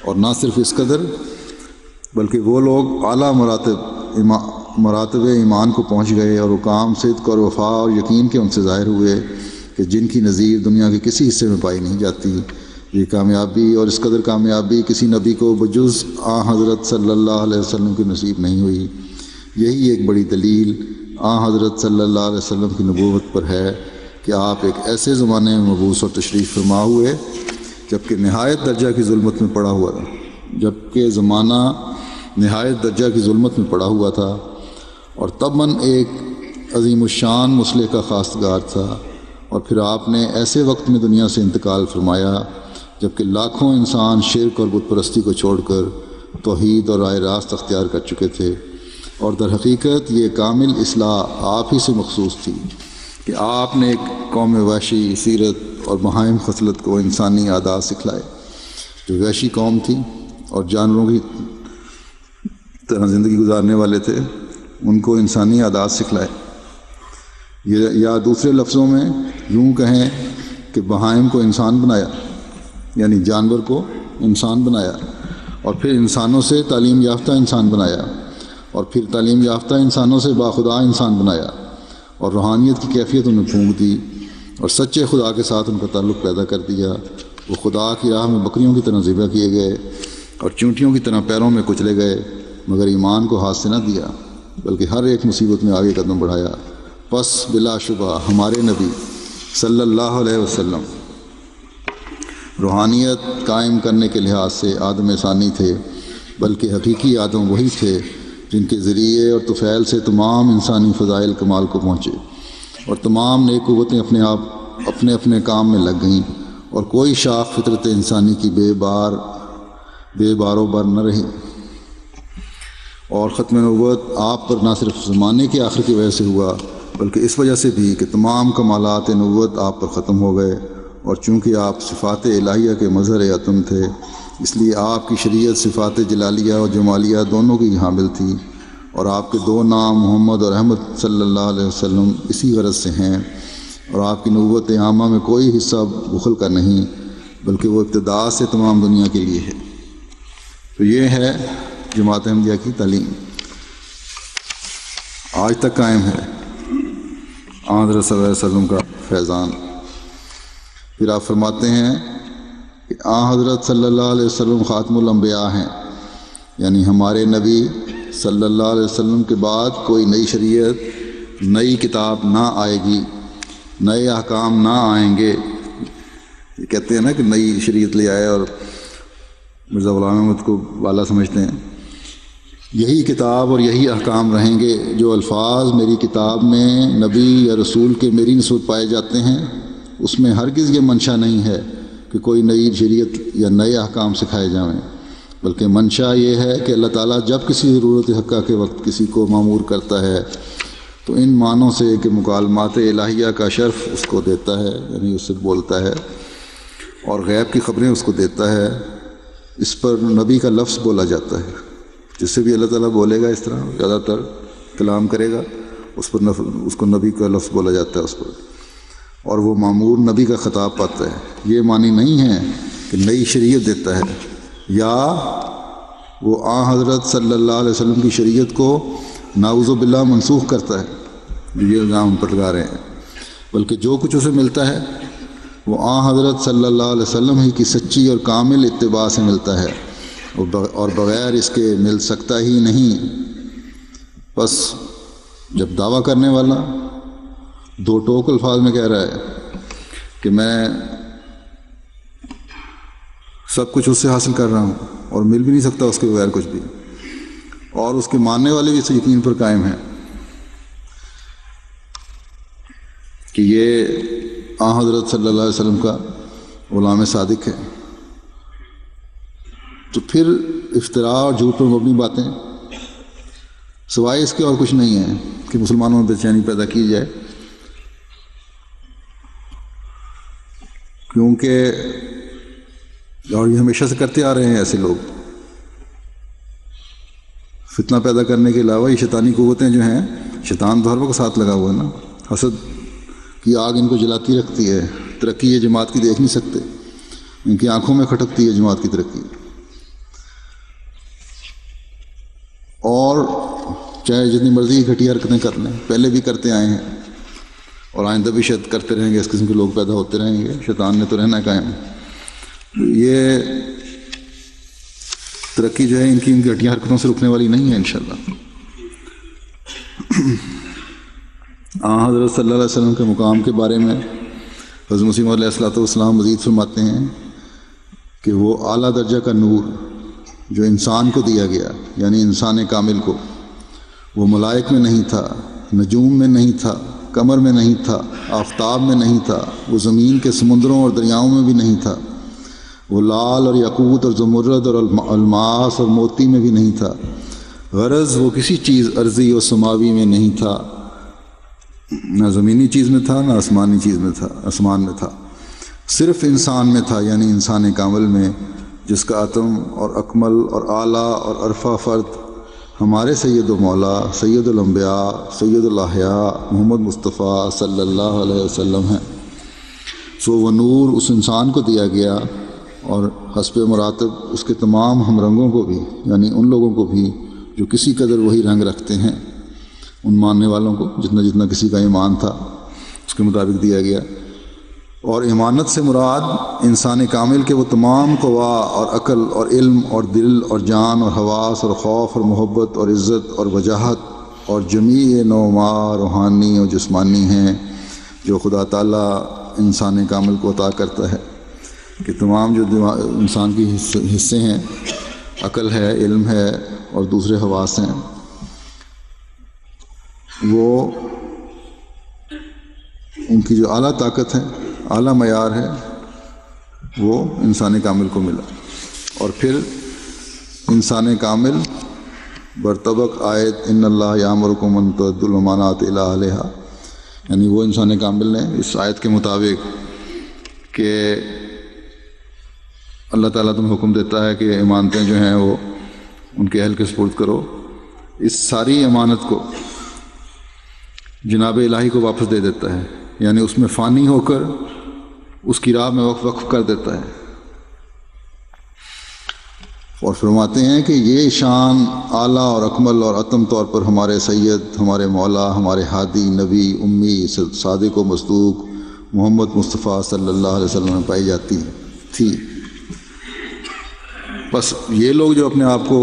B: اور نہ صرف اس قدر بلکہ وہ لوگ اعلیٰ مراتب ایمان کو پہنچ گئے، اور حکام صدق اور وفا اور یقین کے ان سے ظاہر ہوئے کہ جن کی نظیر دنیا کے کسی حصے میں پائی نہیں جاتی۔ یہ کامیابی اور اس قدر کامیابی کسی نبی کو بجز حضرت صلی اللہ علیہ وسلم کی نصیب نہیں ہوئی۔ یہی ایک بڑی دلیل حضرت صلی اللہ علیہ وسلم کی نبوت پر ہے کہ آپ ایک ایسے زمانے میں مبعوث اور تشریف فرما ہوئے جبکہ نہایت درجہ کی ظلمت میں پڑا ہوا تھا، جبکہ زمانہ نہایت درجہ کی ظلمت میں پڑا ہوا تھا، اور تباً ایک عظیم الشان مصلح کا خواستگار تھا۔ اور پھر آپ نے ایسے وقت میں دنیا سے انتقال فرمایا جبکہ لاکھوں انسان شرک اور بت پرستی کو چھوڑ کر توحید اور راہ راست اختیار کر چکے تھے، اور در حقیقت یہ کامل اصلاح آپ ہی سے مخصوص تھی کہ آپ نے ایک قوم وحشی سیرت اور بہائم خصلت کو انسانی عادات سکھلائے، جو وحشی قوم تھی اور جانوروں کی طرح زندگی گزارنے والے تھے، ان کو انسانی عادات سکھلائے۔ یا دوسرے لفظوں میں یوں کہیں کہ بہائم کو انسان بنایا، یعنی جانور کو انسان بنایا، اور پھر انسانوں سے تعلیم یافتہ انسان بنایا، اور پھر تعلیم یافتہ انسانوں سے باخدا انسان بنایا، اور روحانیت کی کیفیت انہیں پھونک دی، اور سچے خدا کے ساتھ ان کا تعلق پیدا کر دیا۔ وہ خدا کی راہ میں بکریوں کی طرح ذبح کیے گئے اور چونٹیوں کی طرح پیروں میں کچلے گئے، مگر ایمان کو ہاتھ سے نہ دیا بلکہ ہر ایک مصیبت میں آگے قدم بڑھایا۔ پس بلا شبہ ہمارے نبی صلی اللہ علیہ وسلم روحانیت قائم کرنے کے لحاظ سے آدم ثانی تھے، بلکہ حقیقی آدم وہی تھے جن کے ذریعے اور طفیل سے تمام انسانی فضائل کمال کو پہنچے، اور تمام نیک قوتیں اپنے اپنے کام میں لگ گئیں، اور کوئی شاخ فطرت انسانی کی بے بار و بر نہ رہی۔ اور ختم نبوت آپ پر نہ صرف زمانے کے آخر کی وجہ سے ہوا بلکہ اس وجہ سے بھی کہ تمام کمالات نبوت آپ پر ختم ہو گئے، اور چونکہ آپ صفات الہیہ کے مظہر عتم تھے اس لیے آپ کی شریعت صفات جلالیہ اور جمالیہ دونوں کی حامل تھی، اور آپ کے دو نام محمد اور احمد صلی اللہ علیہ وسلم اسی غرض سے ہیں، اور آپ کی نبوت عامہ میں کوئی حصہ بخل کا نہیں بلکہ وہ ابتدا سے تمام دنیا کے لیے ہے۔ تو یہ ہے جماعت احمدیہ کی تعلیم، آج تک قائم ہے، حضرت صلی اللہ علیہ وسلم کا فیضان۔ پھر آپ فرماتے ہیں کہ حضرت صلی اللہ علیہ وسلم خاتم الانبیاء ہیں، یعنی ہمارے نبی صلی اللہ علیہ وسلم کے بعد کوئی نئی شریعت، نئی کتاب نہ آئے گی، نئے احکام نہ آئیں گے۔ یہ کہتے ہیں نا کہ نئی شریعت لے آئے اور مرزا غلام احمد کو والا سمجھتے ہیں۔ یہی کتاب اور یہی احکام رہیں گے۔ جو الفاظ میری کتاب میں نبی یا رسول کے میری نسبت پائے جاتے ہیں اس میں ہرگز یہ منشا نہیں ہے کہ کوئی نئی شریعت یا نئے احکام سکھائے جائیں، بلکہ منشا یہ ہے کہ اللہ تعالیٰ جب کسی ضرورت حقہ کے وقت کسی کو مامور کرتا ہے تو ان معنوں سے کہ مکالمات الہیہ کا شرف اس کو دیتا ہے، یعنی اس سے بولتا ہے، اور غیب کی خبریں اس کو دیتا ہے، اس پر نبی کا لفظ بولا جاتا ہے۔ جس سے بھی اللہ تعالیٰ بولے گا اس طرح زیادہ تر کلام کرے گا اس کو نبی کا لفظ بولا جاتا ہے اس پر، اور وہ مامور نبی کا خطاب پاتا ہے۔ یہ معنی نہیں ہے کہ نئی شریعت دیتا ہے یا وہ حضرت صلی اللہ علیہ وسلم کی شریعت کو نعوذ باللہ منسوخ کرتا ہے، جو یہ الزام ہم پر لگا رہے ہیں، بلکہ جو کچھ اسے ملتا ہے وہ حضرت صلی اللہ علیہ وسلم ہی کی سچی اور کامل اتباع سے ملتا ہے، اور بغیر اس کے مل سکتا ہی نہیں۔ بس جب دعویٰ کرنے والا دو ٹوک الفاظ میں کہہ رہا ہے کہ میں سب کچھ اس سے حاصل کر رہا ہوں اور مل بھی نہیں سکتا اس کے بغیر کچھ بھی، اور اس کے ماننے والے بھی اس یقین پر قائم ہیں کہ یہ آن حضرت صلی اللہ علیہ وسلم کا غلام صادق ہے، تو پھر افتراء اور جھوٹ پر مبنی باتیں سوائے اس کے اور کچھ نہیں ہے کہ مسلمانوں میں بے چینی پیدا کی جائے، کیونکہ اور یہ ہمیشہ سے کرتے آ رہے ہیں ایسے لوگ، فتنہ پیدا کرنے کے علاوہ یہ شیطانی قوتیں جو ہیں، شیطان تو ہر وقت ساتھ لگا ہوا ہے نا، حسد کی آگ ان کو جلاتی رکھتی ہے، ترقی یہ جماعت کی دیکھ نہیں سکتے، ان کی آنکھوں میں کھٹکتی ہے جماعت کی ترقی، اور چاہے جتنی مرضی کی گھٹیا حرکتیں کر لیں، پہلے بھی کرتے آئے ہیں اور آئندہ بھی شاید کرتے رہیں گے، اس قسم کے لوگ پیدا ہوتے رہیں گے، شیطان نے تو رہنا قائم۔ یہ ترقی جو ہے ان کی گھٹیا حرکتوں سے رکنے والی نہیں ہے انشاءاللہ۔ حضرت صلی اللہ علیہ وسلم کے مقام کے بارے میں حضرت مسیح موعود علیہ الصلوۃ والسلام مزید فرماتے ہیں کہ وہ اعلیٰ درجہ کا نور جو انسان کو دیا گیا، یعنی انسان کامل کو، وہ ملائک میں نہیں تھا، نجوم میں نہیں تھا، قمر میں نہیں تھا، آفتاب میں نہیں تھا، وہ زمین کے سمندروں اور دریاؤں میں بھی نہیں تھا، وہ لال اور یاقوت اور زمرد اور الماس اور موتی میں بھی نہیں تھا، غرض وہ کسی چیز ارضی اور سماوی میں نہیں تھا، نہ زمینی چیز میں تھا، نہ آسمانی چیز میں تھا، آسمان میں تھا، صرف انسان میں تھا، یعنی انسان کامل میں، جس کا اتم اور اکمل اور اعلیٰ اور عرفہ فرد ہمارے سید و مولا سید الانبیاء سید الاحیاء محمد مصطفیٰ صلی اللہ علیہ وسلم ہیں۔ سو وہ نور اس انسان کو دیا گیا، اور حسب مراتب اس کے تمام ہم رنگوں کو بھی، یعنی ان لوگوں کو بھی جو کسی قدر وہی رنگ رکھتے ہیں، ان ماننے والوں کو جتنا جتنا کسی کا ایمان تھا اس کے مطابق دیا گیا۔ اور ایمانت سے مراد انسان کامل کے وہ تمام قوا اور عقل اور علم اور دل اور جان اور حواس اور خوف اور محبت اور عزت اور وجاہت اور جمیع نوما روحانی اور جسمانی ہیں جو خدا تعالیٰ انسان کامل کو عطا کرتا ہے، کہ تمام جو انسان کی حصے ہیں، عقل ہے، علم ہے اور دوسرے حواس ہیں، وہ ان کی جو اعلیٰ طاقت ہے، اعلیٰ معیار ہے، وہ انسان کامل کو ملا۔ اور پھر انسان کامل برطبق آیت ان اللہ یامرکم ان تؤدوا الامانات الی اہلہا، یعنی وہ انسان کامل نے اس آیت کے مطابق کہ اللہ تعالیٰ تمہیں حکم دیتا ہے کہ امانتیں جو ہیں وہ ان کے اہل کے سپرد کرو، اس ساری امانت کو جناب الہی کو واپس دے دیتا ہے، یعنی اس میں فانی ہو کر اس کی راہ میں وقف کر دیتا ہے، اور فرماتے ہیں کہ یہ شان اعلیٰ اور اکمل اور اتم طور پر ہمارے سید، ہمارے مولا، ہمارے ہادی، نبی، امی، صادق و مصدوق محمد مصطفیٰ صلی اللہ علیہ وسلم میں پائی جاتی تھی۔ بس یہ لوگ جو اپنے آپ کو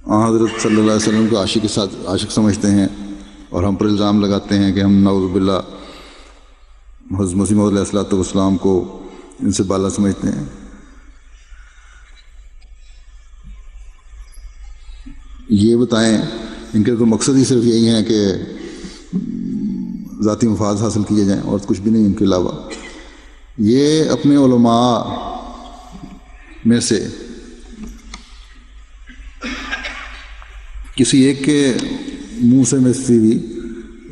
B: حضرت صلی اللہ علیہ وسلم کو عاشق سمجھتے ہیں اور ہم پر الزام لگاتے ہیں کہ ہم نعوذ باللہ حضرت مسیح موعود علیہ السلام کو ان سے بالا سمجھتے ہیں، یہ بتائیں ان کے تو مقصد ہی صرف یہی ہے کہ ذاتی مفاد حاصل کیے جائیں اور کچھ بھی نہیں ان کے علاوہ۔ یہ اپنے علماء میں سے کسی ایک کے منہ سے مستی بھی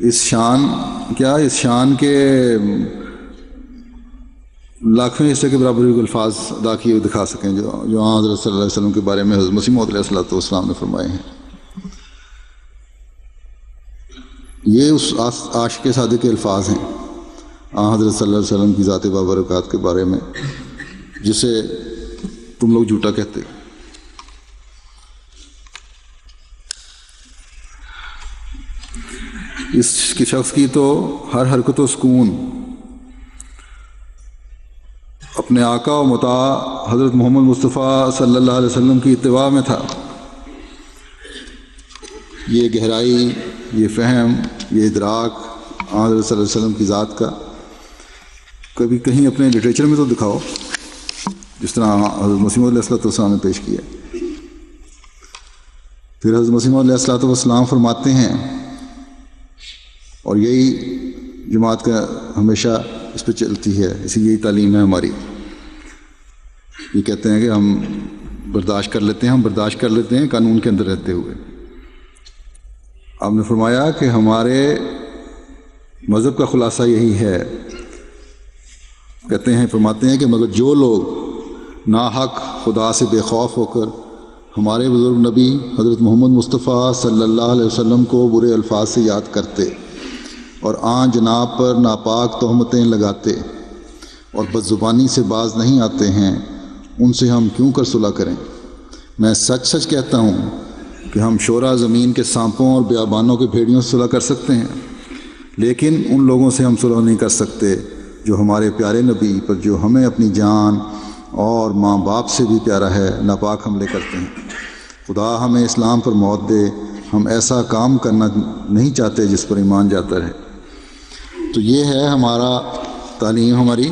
B: اس شان کے لاکھویں حصے کے برابر بھی الفاظ ادا کیے ہوئے دکھا سکیں جو حضرت صلی اللہ علیہ وسلم کے بارے میں حضرت مسیح موعود علیہ السلام نے فرمائے ہیں۔ یہ اس عاشق صادق کے الفاظ ہیں حضرت صلی اللہ علیہ وسلم کی ذات بابرکات کے بارے میں، جسے تم لوگ جھوٹا کہتے۔ اس شخص کی تو ہر حرکت و سکون اپنے آقا و مطاع حضرت محمد مصطفیٰ صلی اللہ علیہ وسلم کی اتباع میں تھا۔ یہ گہرائی، یہ فہم، یہ ادراک حضرت صلی اللہ علیہ وسلم کی ذات کا کبھی کہیں اپنے لٹریچر میں تو دکھاؤ، جس طرح حضرت مسیح علیہ السلام نے پیش کیا۔ پھر حضرت مسیح علیہ السلام فرماتے ہیں، اور یہی جماعت کا ہمیشہ اس پہ چلتی ہے، اسی یہی تعلیم ہے ہماری، یہ کہتے ہیں کہ ہم برداشت کر لیتے ہیں قانون کے اندر رہتے ہوئے۔ آپ نے فرمایا کہ ہمارے مذہب کا خلاصہ یہی ہے، فرماتے ہیں کہ مگر جو لوگ ناحق خدا سے بے خوف ہو کر ہمارے بزرگ نبی حضرت محمد مصطفیٰ صلی اللہ علیہ وسلم کو برے الفاظ سے یاد کرتے اور آن جناب پر ناپاک تہمتیں لگاتے اور بد زبانی سے باز نہیں آتے ہیں، ان سے ہم کیوں کر صلح کریں؟ میں سچ سچ کہتا ہوں کہ ہم شورا زمین کے سانپوں اور بیابانوں کے بھیڑیوں سے صلح کر سکتے ہیں، لیکن ان لوگوں سے ہم صلح نہیں کر سکتے جو ہمارے پیارے نبی پر، جو ہمیں اپنی جان اور ماں باپ سے بھی پیارا ہے، ناپاک حملے کرتے ہیں۔ خدا ہمیں اسلام پر موت دے، ہم ایسا کام کرنا نہیں چاہتے جس پر ایمان جاتا رہے۔ تو یہ ہے ہمارا تعلیم، ہماری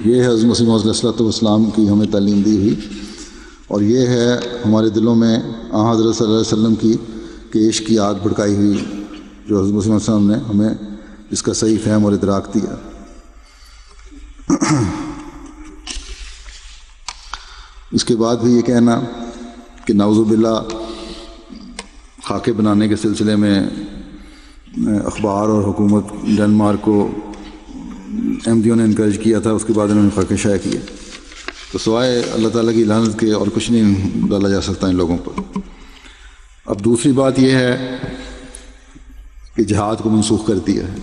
B: یہ ہے حضرت مسیح علیہ السلام کی ہمیں تعلیم دی ہوئی، اور یہ ہے ہمارے دلوں میں حضرت صلی اللہ علیہ وسلم کی کیش کی آگ بھڑکائی ہوئی، جو حضرت مسیح علیہ السلام نے ہمیں اس کا صحیح فہم اور ادراک دیا۔ اس کے بعد بھی یہ کہنا کہ نعوذ باللہ خاکے بنانے کے سلسلے میں اخبار اور حکومت ڈنمارک کو احمدیوں نے انکریج کیا تھا، اس کے بعد انہوں نے خاکے شائع کیے، تو سوائے اللہ تعالیٰ کی لعنت کے اور کچھ نہیں ڈالا جا سکتا ان لوگوں پر۔ اب دوسری بات یہ ہے کہ جہاد کو منسوخ کر دیا ہے۔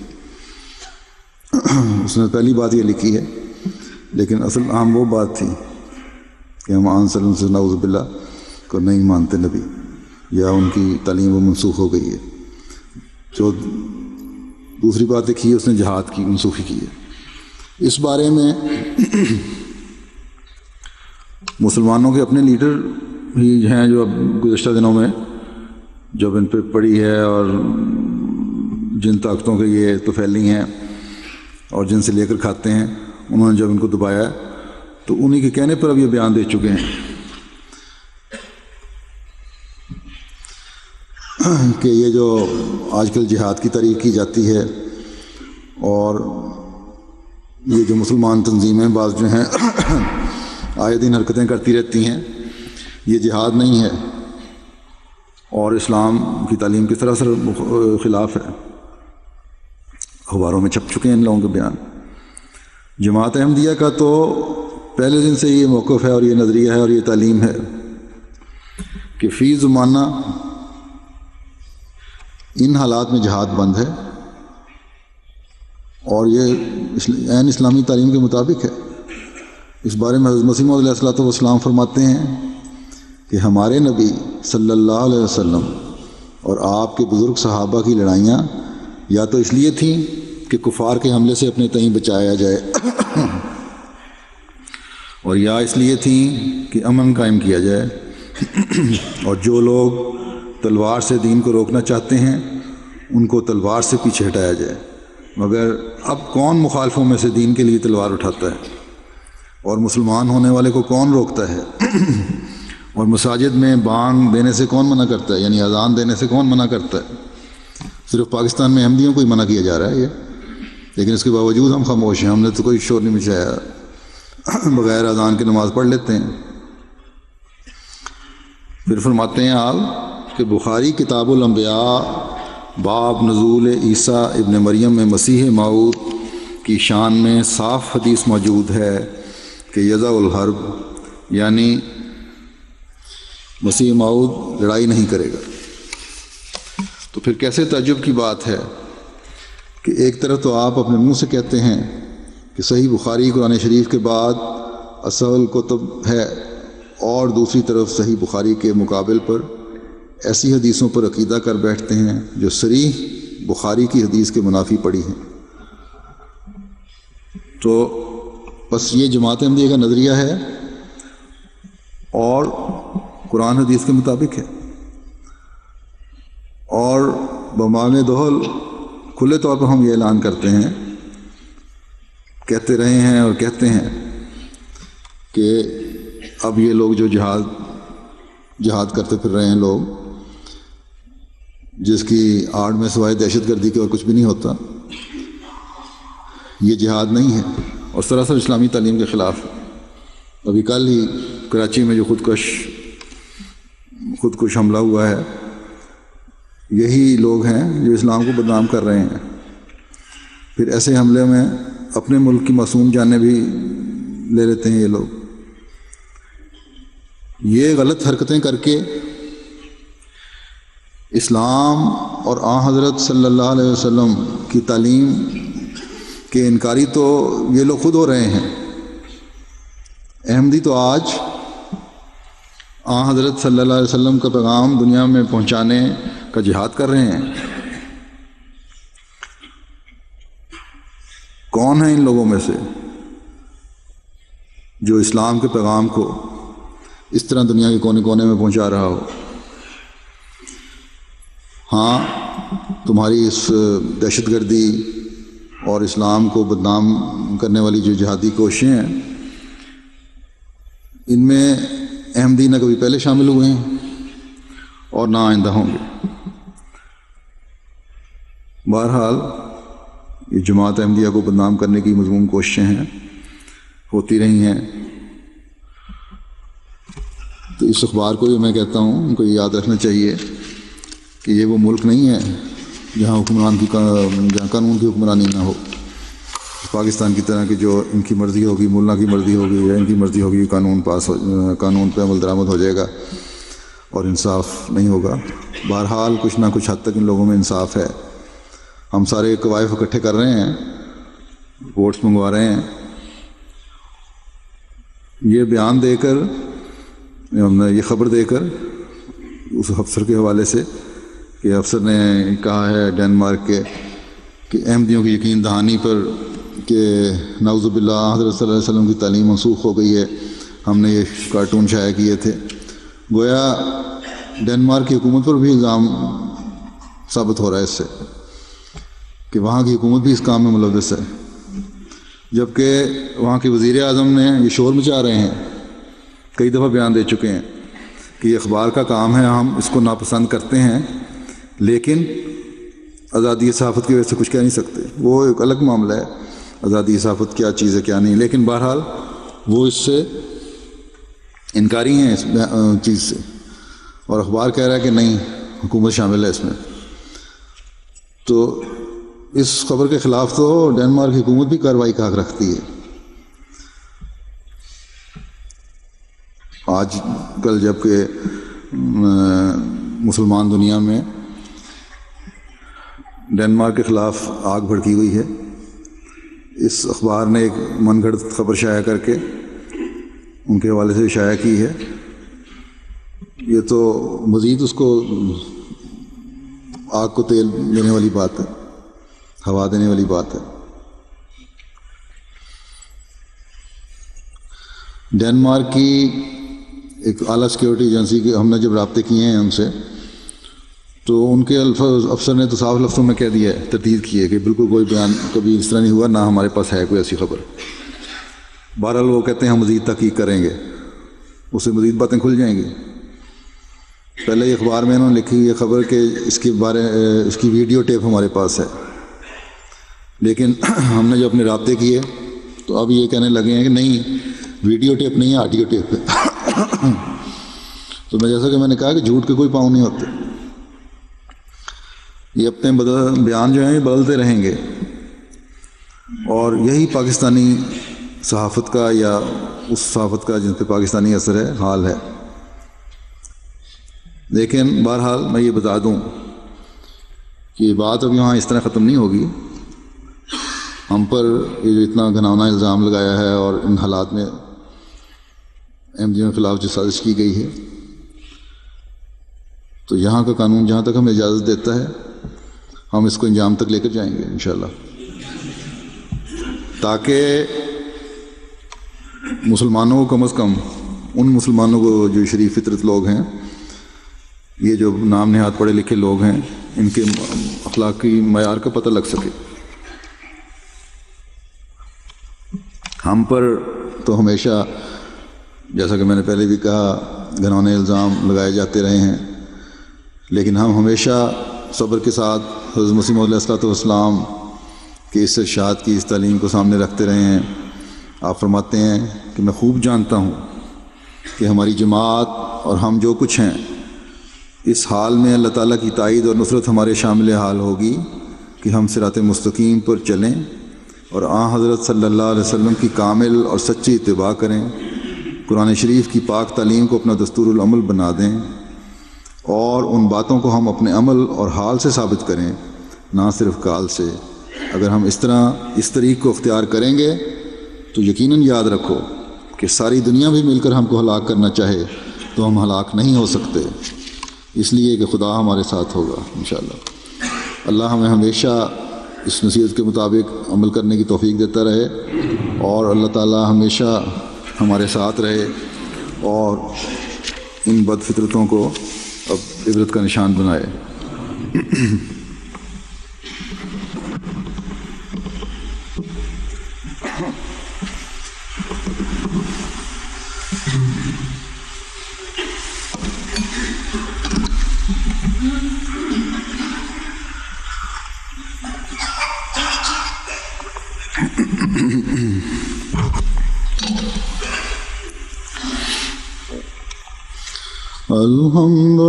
B: اس نے پہلی بات یہ لکھی ہے، لیکن اصل عام وہ بات تھی کہ ہم آن صلی اللہ علیہ وسلم نعوذ باللہ کو نہیں مانتے نبی، یا ان کی تعلیم وہ منسوخ ہو گئی ہے۔ جو دوسری بات لکھی ہے اس نے جہاد کی منسوخی کی ہے۔ اس بارے میں مسلمانوں کے اپنے لیڈر ہی ہیں جو اب گزشتہ دنوں میں جب ان پہ پڑی ہے، اور جن طاقتوں کے یہ طفیلی ہیں اور جن سے لے کر کھاتے ہیں، انہوں نے جب ان کو دبایا تو انہی کے کہنے پر اب یہ بیان دے چکے ہیں کہ یہ جو آج کل جہاد کی تعریف کی جاتی ہے، اور یہ جو مسلمان تنظیمیں بعض جو ہیں آئے دن حرکتیں کرتی رہتی ہیں، یہ جہاد نہیں ہے اور اسلام کی تعلیم کی سراسر خلاف ہے۔ اخباروں میں چھپ چکے ہیں ان لوگوں کے بیان۔ جماعت احمدیہ کا تو پہلے دن سے یہ موقف ہے اور یہ نظریہ ہے اور یہ تعلیم ہے کہ فی زمانہ ان حالات میں جہاد بند ہے، اور یہ عین اسلامی تعلیم کے مطابق ہے۔ اس بارے میں حضرت مسیح علیہ السلام فرماتے ہیں کہ ہمارے نبی صلی اللہ علیہ وسلم اور آپ کے بزرگ صحابہ کی لڑائیاں یا تو اس لیے تھیں کہ کفار کے حملے سے اپنے تئیں بچایا جائے، اور یا اس لیے تھیں کہ امن قائم کیا جائے، اور جو لوگ تلوار سے دین کو روکنا چاہتے ہیں ان کو تلوار سے پیچھے ہٹایا جائے۔ مگر اب کون مخالفوں میں سے دین کے لیے تلوار اٹھاتا ہے، اور مسلمان ہونے والے کو کون روکتا ہے، اور مساجد میں بانگ دینے سے کون منع کرتا ہے، یعنی اذان دینے سے کون منع کرتا ہے؟ صرف پاکستان میں احمدیوں کو ہی منع کیا جا رہا ہے یہ، لیکن اس کے باوجود ہم خاموش ہیں، ہم نے تو کوئی شور نہیں مچایا، بغیر اذان کی نماز پڑھ لیتے ہیں۔ پھر فرماتے ہیں آپ کہ بخاری کتاب الانبیاء باب نزول عیسیٰ ابن مریم میں مسیح موعود کی شان میں صاف حدیث موجود ہے کہ یضع الحرب، یعنی مسیح موعود لڑائی نہیں کرے گا۔ تو پھر کیسے تعجب کی بات ہے کہ ایک طرف تو آپ اپنے منہ سے کہتے ہیں کہ صحیح بخاری قرآن شریف کے بعد اصل کتب ہے، اور دوسری طرف صحیح بخاری کے مقابل پر ایسی حدیثوں پر عقیدہ کر بیٹھتے ہیں جو صریح بخاری کی حدیث کے منافی پڑی ہیں۔ تو بس یہ جماعت احمدیہ کا نظریہ ہے اور قرآن حدیث کے مطابق ہے، اور بمانِ دہل کھلے طور پر ہم یہ اعلان کرتے ہیں، کہتے رہے ہیں اور کہتے ہیں کہ اب یہ لوگ جو جہاد کرتے پھر رہے ہیں لوگ، جس کی آڑ میں سوائے دہشت گردی کے اور کچھ بھی نہیں ہوتا، یہ جہاد نہیں ہے اور سراسر اسلامی تعلیم کے خلاف ہے۔ ابھی کل ہی کراچی میں جو خودکش حملہ ہوا ہے، یہی لوگ ہیں جو اسلام کو بدنام کر رہے ہیں۔ پھر ایسے حملے میں اپنے ملک کی معصوم جانیں بھی لے لیتے ہیں یہ لوگ۔ یہ غلط حرکتیں کر کے اسلام اور آن حضرت صلی اللہ علیہ وسلم کی تعلیم کے انکاری تو یہ لوگ خود ہو رہے ہیں۔ احمدی تو آج آن حضرت صلی اللہ علیہ وسلم کا پیغام دنیا میں پہنچانے کا جہاد کر رہے ہیں۔ کون ہیں ان لوگوں میں سے جو اسلام کے پیغام کو اس طرح دنیا کے کونے کونے میں پہنچا رہا ہو؟ ہاں، تمہاری اس دہشت گردی اور اسلام کو بدنام کرنے والی جو جہادی کوششیں ہیں، ان میں احمدی نہ کبھی پہلے شامل ہوئے ہیں اور نہ آئندہ ہوں گے۔ بہرحال یہ جماعت احمدیہ کو بدنام کرنے کی مذموم کوششیں ہیں، ہوتی رہی ہیں۔ تو اس اخبار کو بھی میں کہتا ہوں ان کو یہ یاد رکھنا چاہیے کہ یہ وہ ملک نہیں ہے جہاں جہاں قانون کی حکمرانی نہ ہو۔ پاکستان کی طرح کہ جو ان کی مرضی ہوگی، ملا کی مرضی ہوگی یا ان کی مرضی ہوگی، قانون پہ عمل درآمد ہو جائے گا اور انصاف نہیں ہوگا۔ بہرحال کچھ نہ کچھ حد تک ان لوگوں میں انصاف ہے۔ ہم سارے قوائف اکٹھے کر رہے ہیں، ووٹس منگوا رہے ہیں۔ یہ بیان دے کر، یہ خبر دے کر اس افسر کے حوالے سے کہ افسر نے کہا ہے ڈنمارک کے کہ احمدیوں کی یقین دہانی پر کہ نعوذ باللہ حضرت صلی اللہ علیہ وسلم کی تعلیم منسوخ ہو گئی ہے، ہم نے یہ کارٹون شائع کیے تھے۔ گویا ڈنمارک کی حکومت پر بھی الزام ثابت ہو رہا ہے اس سے کہ وہاں کی حکومت بھی اس کام میں ملوث ہے، جبکہ وہاں کے وزیر اعظم نے یہ شور مچا رہے ہیں، کئی دفعہ بیان دے چکے ہیں کہ یہ اخبار کا کام ہے، ہم اس کو ناپسند کرتے ہیں لیکن آزادی صحافت کی وجہ سے کچھ کہہ نہیں سکتے۔ وہ ایک الگ معاملہ ہے، آزادی صحافت کیا چیز ہے کیا نہیں، لیکن بہرحال وہ اس سے انکاری ہیں اس چیز سے، اور اخبار کہہ رہا ہے کہ نہیں، حکومت شامل ہے اس میں۔ تو اس خبر کے خلاف تو ڈنمارک کی حکومت بھی کارروائی کا حق رکھتی ہے۔ آج کل جب کہ مسلمان دنیا میں ڈنمارک کے خلاف آگ بھڑکی ہوئی ہے، اس اخبار نے ایک من گھڑت خبر شائع کر کے ان کے حوالے سے شائع کی ہے۔ یہ تو مزید اس کو آگ کو تیل دینے والی بات ہے، ہوا دینے والی بات ہے۔ ڈنمارک کی ایک اعلیٰ سیکیورٹی ایجنسی کے ہم نے جب رابطے کیے ہیں ان سے، تو ان کے افسر نے تو صاف لفظوں میں کہہ دیا ہے، تردید کی ہے کہ بالکل کوئی بیان کبھی اس طرح نہیں ہوا، نہ ہمارے پاس ہے کوئی ایسی خبر۔ بہرحال وہ کہتے ہیں ہم مزید تحقیق کریں گے، اس سے مزید باتیں کھل جائیں گی۔ پہلے یہ اخبار میں انہوں نے لکھی یہ خبر کہ اس کی ویڈیو ٹیپ ہمارے پاس ہے، لیکن ہم نے جو اپنے رابطے کیے تو اب یہ کہنے لگے ہیں کہ نہیں، ویڈیو ٹیپ نہیں ہے، آڈیو ٹیپ ہے۔ تو میں جیسا کہ میں نے کہا کہ جھوٹ کے کوئی پاؤں نہیں ہوتے، یہ اپنے بیان جو ہیں یہ بدلتے رہیں گے، اور یہی پاکستانی صحافت کا یا اس صحافت کا جن پہ پاکستانی اثر ہے حال ہے۔ لیکن بہرحال میں یہ بتا دوں کہ یہ بات اب یہاں اس طرح ختم نہیں ہوگی۔ ہم پر یہ جو اتنا گھناؤنا الزام لگایا ہے اور ان حالات میں احمدیوں کے خلاف جو سازش کی گئی ہے، تو یہاں کا قانون جہاں تک ہمیں اجازت دیتا ہے ہم اس کو انجام تک لے کر جائیں گے انشاءاللہ، تاکہ مسلمانوں کو کم از کم ان مسلمانوں کو جو شریف فطرت لوگ ہیں، یہ جو نام نہاد پڑھے لکھے لوگ ہیں، ان کے اخلاقی معیار کا پتہ لگ سکے۔ ہم پر تو ہمیشہ، جیسا کہ میں نے پہلے بھی کہا، گھنونے الزام لگائے جاتے رہے ہیں، لیکن ہم ہمیشہ صبر کے ساتھ حضرت مسیح موعود علیہ الصلوۃ والسلام کی اس ارشاد کی، اس تعلیم کو سامنے رکھتے رہے ہیں۔ آپ فرماتے ہیں کہ میں خوب جانتا ہوں کہ ہماری جماعت اور ہم جو کچھ ہیں، اس حال میں اللہ تعالیٰ کی تائید اور نصرت ہمارے شامل حال ہوگی کہ ہم صراط مستقیم پر چلیں اور آن حضرت صلی اللہ علیہ وسلم کی کامل اور سچی اتباع کریں، قرآن شریف کی پاک تعلیم کو اپنا دستور العمل بنا دیں، اور ان باتوں کو ہم اپنے عمل اور حال سے ثابت کریں، نہ صرف قال سے۔ اگر ہم اس طریق کو اختیار کریں گے تو یقیناً یاد رکھو کہ ساری دنیا بھی مل کر ہم کو ہلاک کرنا چاہے تو ہم ہلاک نہیں ہو سکتے، اس لیے کہ خدا ہمارے ساتھ ہوگا انشاءاللہ۔ اللہ ہمیں ہمیشہ اس نصیحت کے مطابق عمل کرنے کی توفیق دیتا رہے، اور اللہ تعالیٰ ہمیشہ ہمارے ساتھ رہے، اور ان بد فطرتوں کو اب عبرت کا نشان بنائے۔ الحمد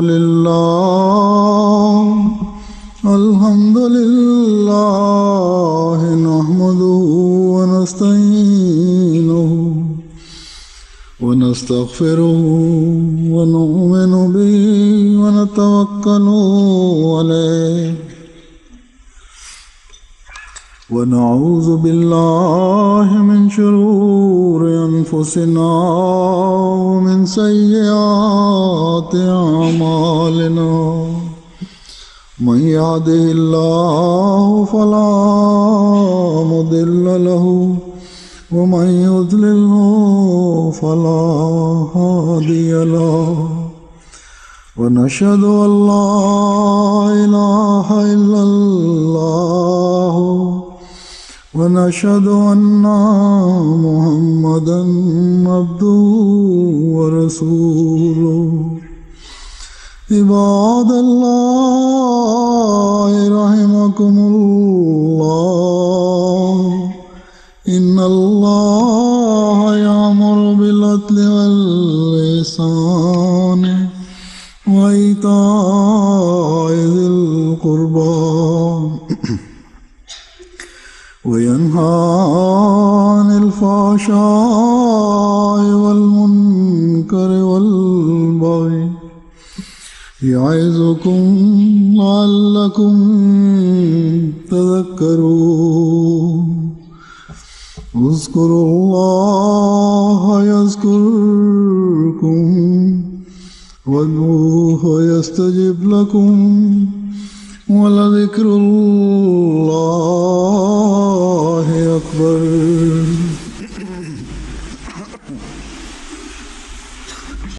B: لله نحمده ونستعينه ونستغفره ونؤمن به ونتوكل عليه ونعوذ بالله من شرور أنفسنا ومن سيئات أعمالنا، من يهده الله فلا مضل له ومن يضلله فلا هادي له، ونشهد أن لا إله إلا الله ونشهد أن محمدا عبده ورسوله۔ عباد الله رحمكم الله، إن الله يأمر بالعدل والإحسان وإيتاء ذي القربى وينهى عن الفحشاء والمنكر والبغي، يعظكم لعلكم تذكرون۔ اذكروا الله يذكركم وادعوه يستجب لكم، ولذكر الله أكبر۔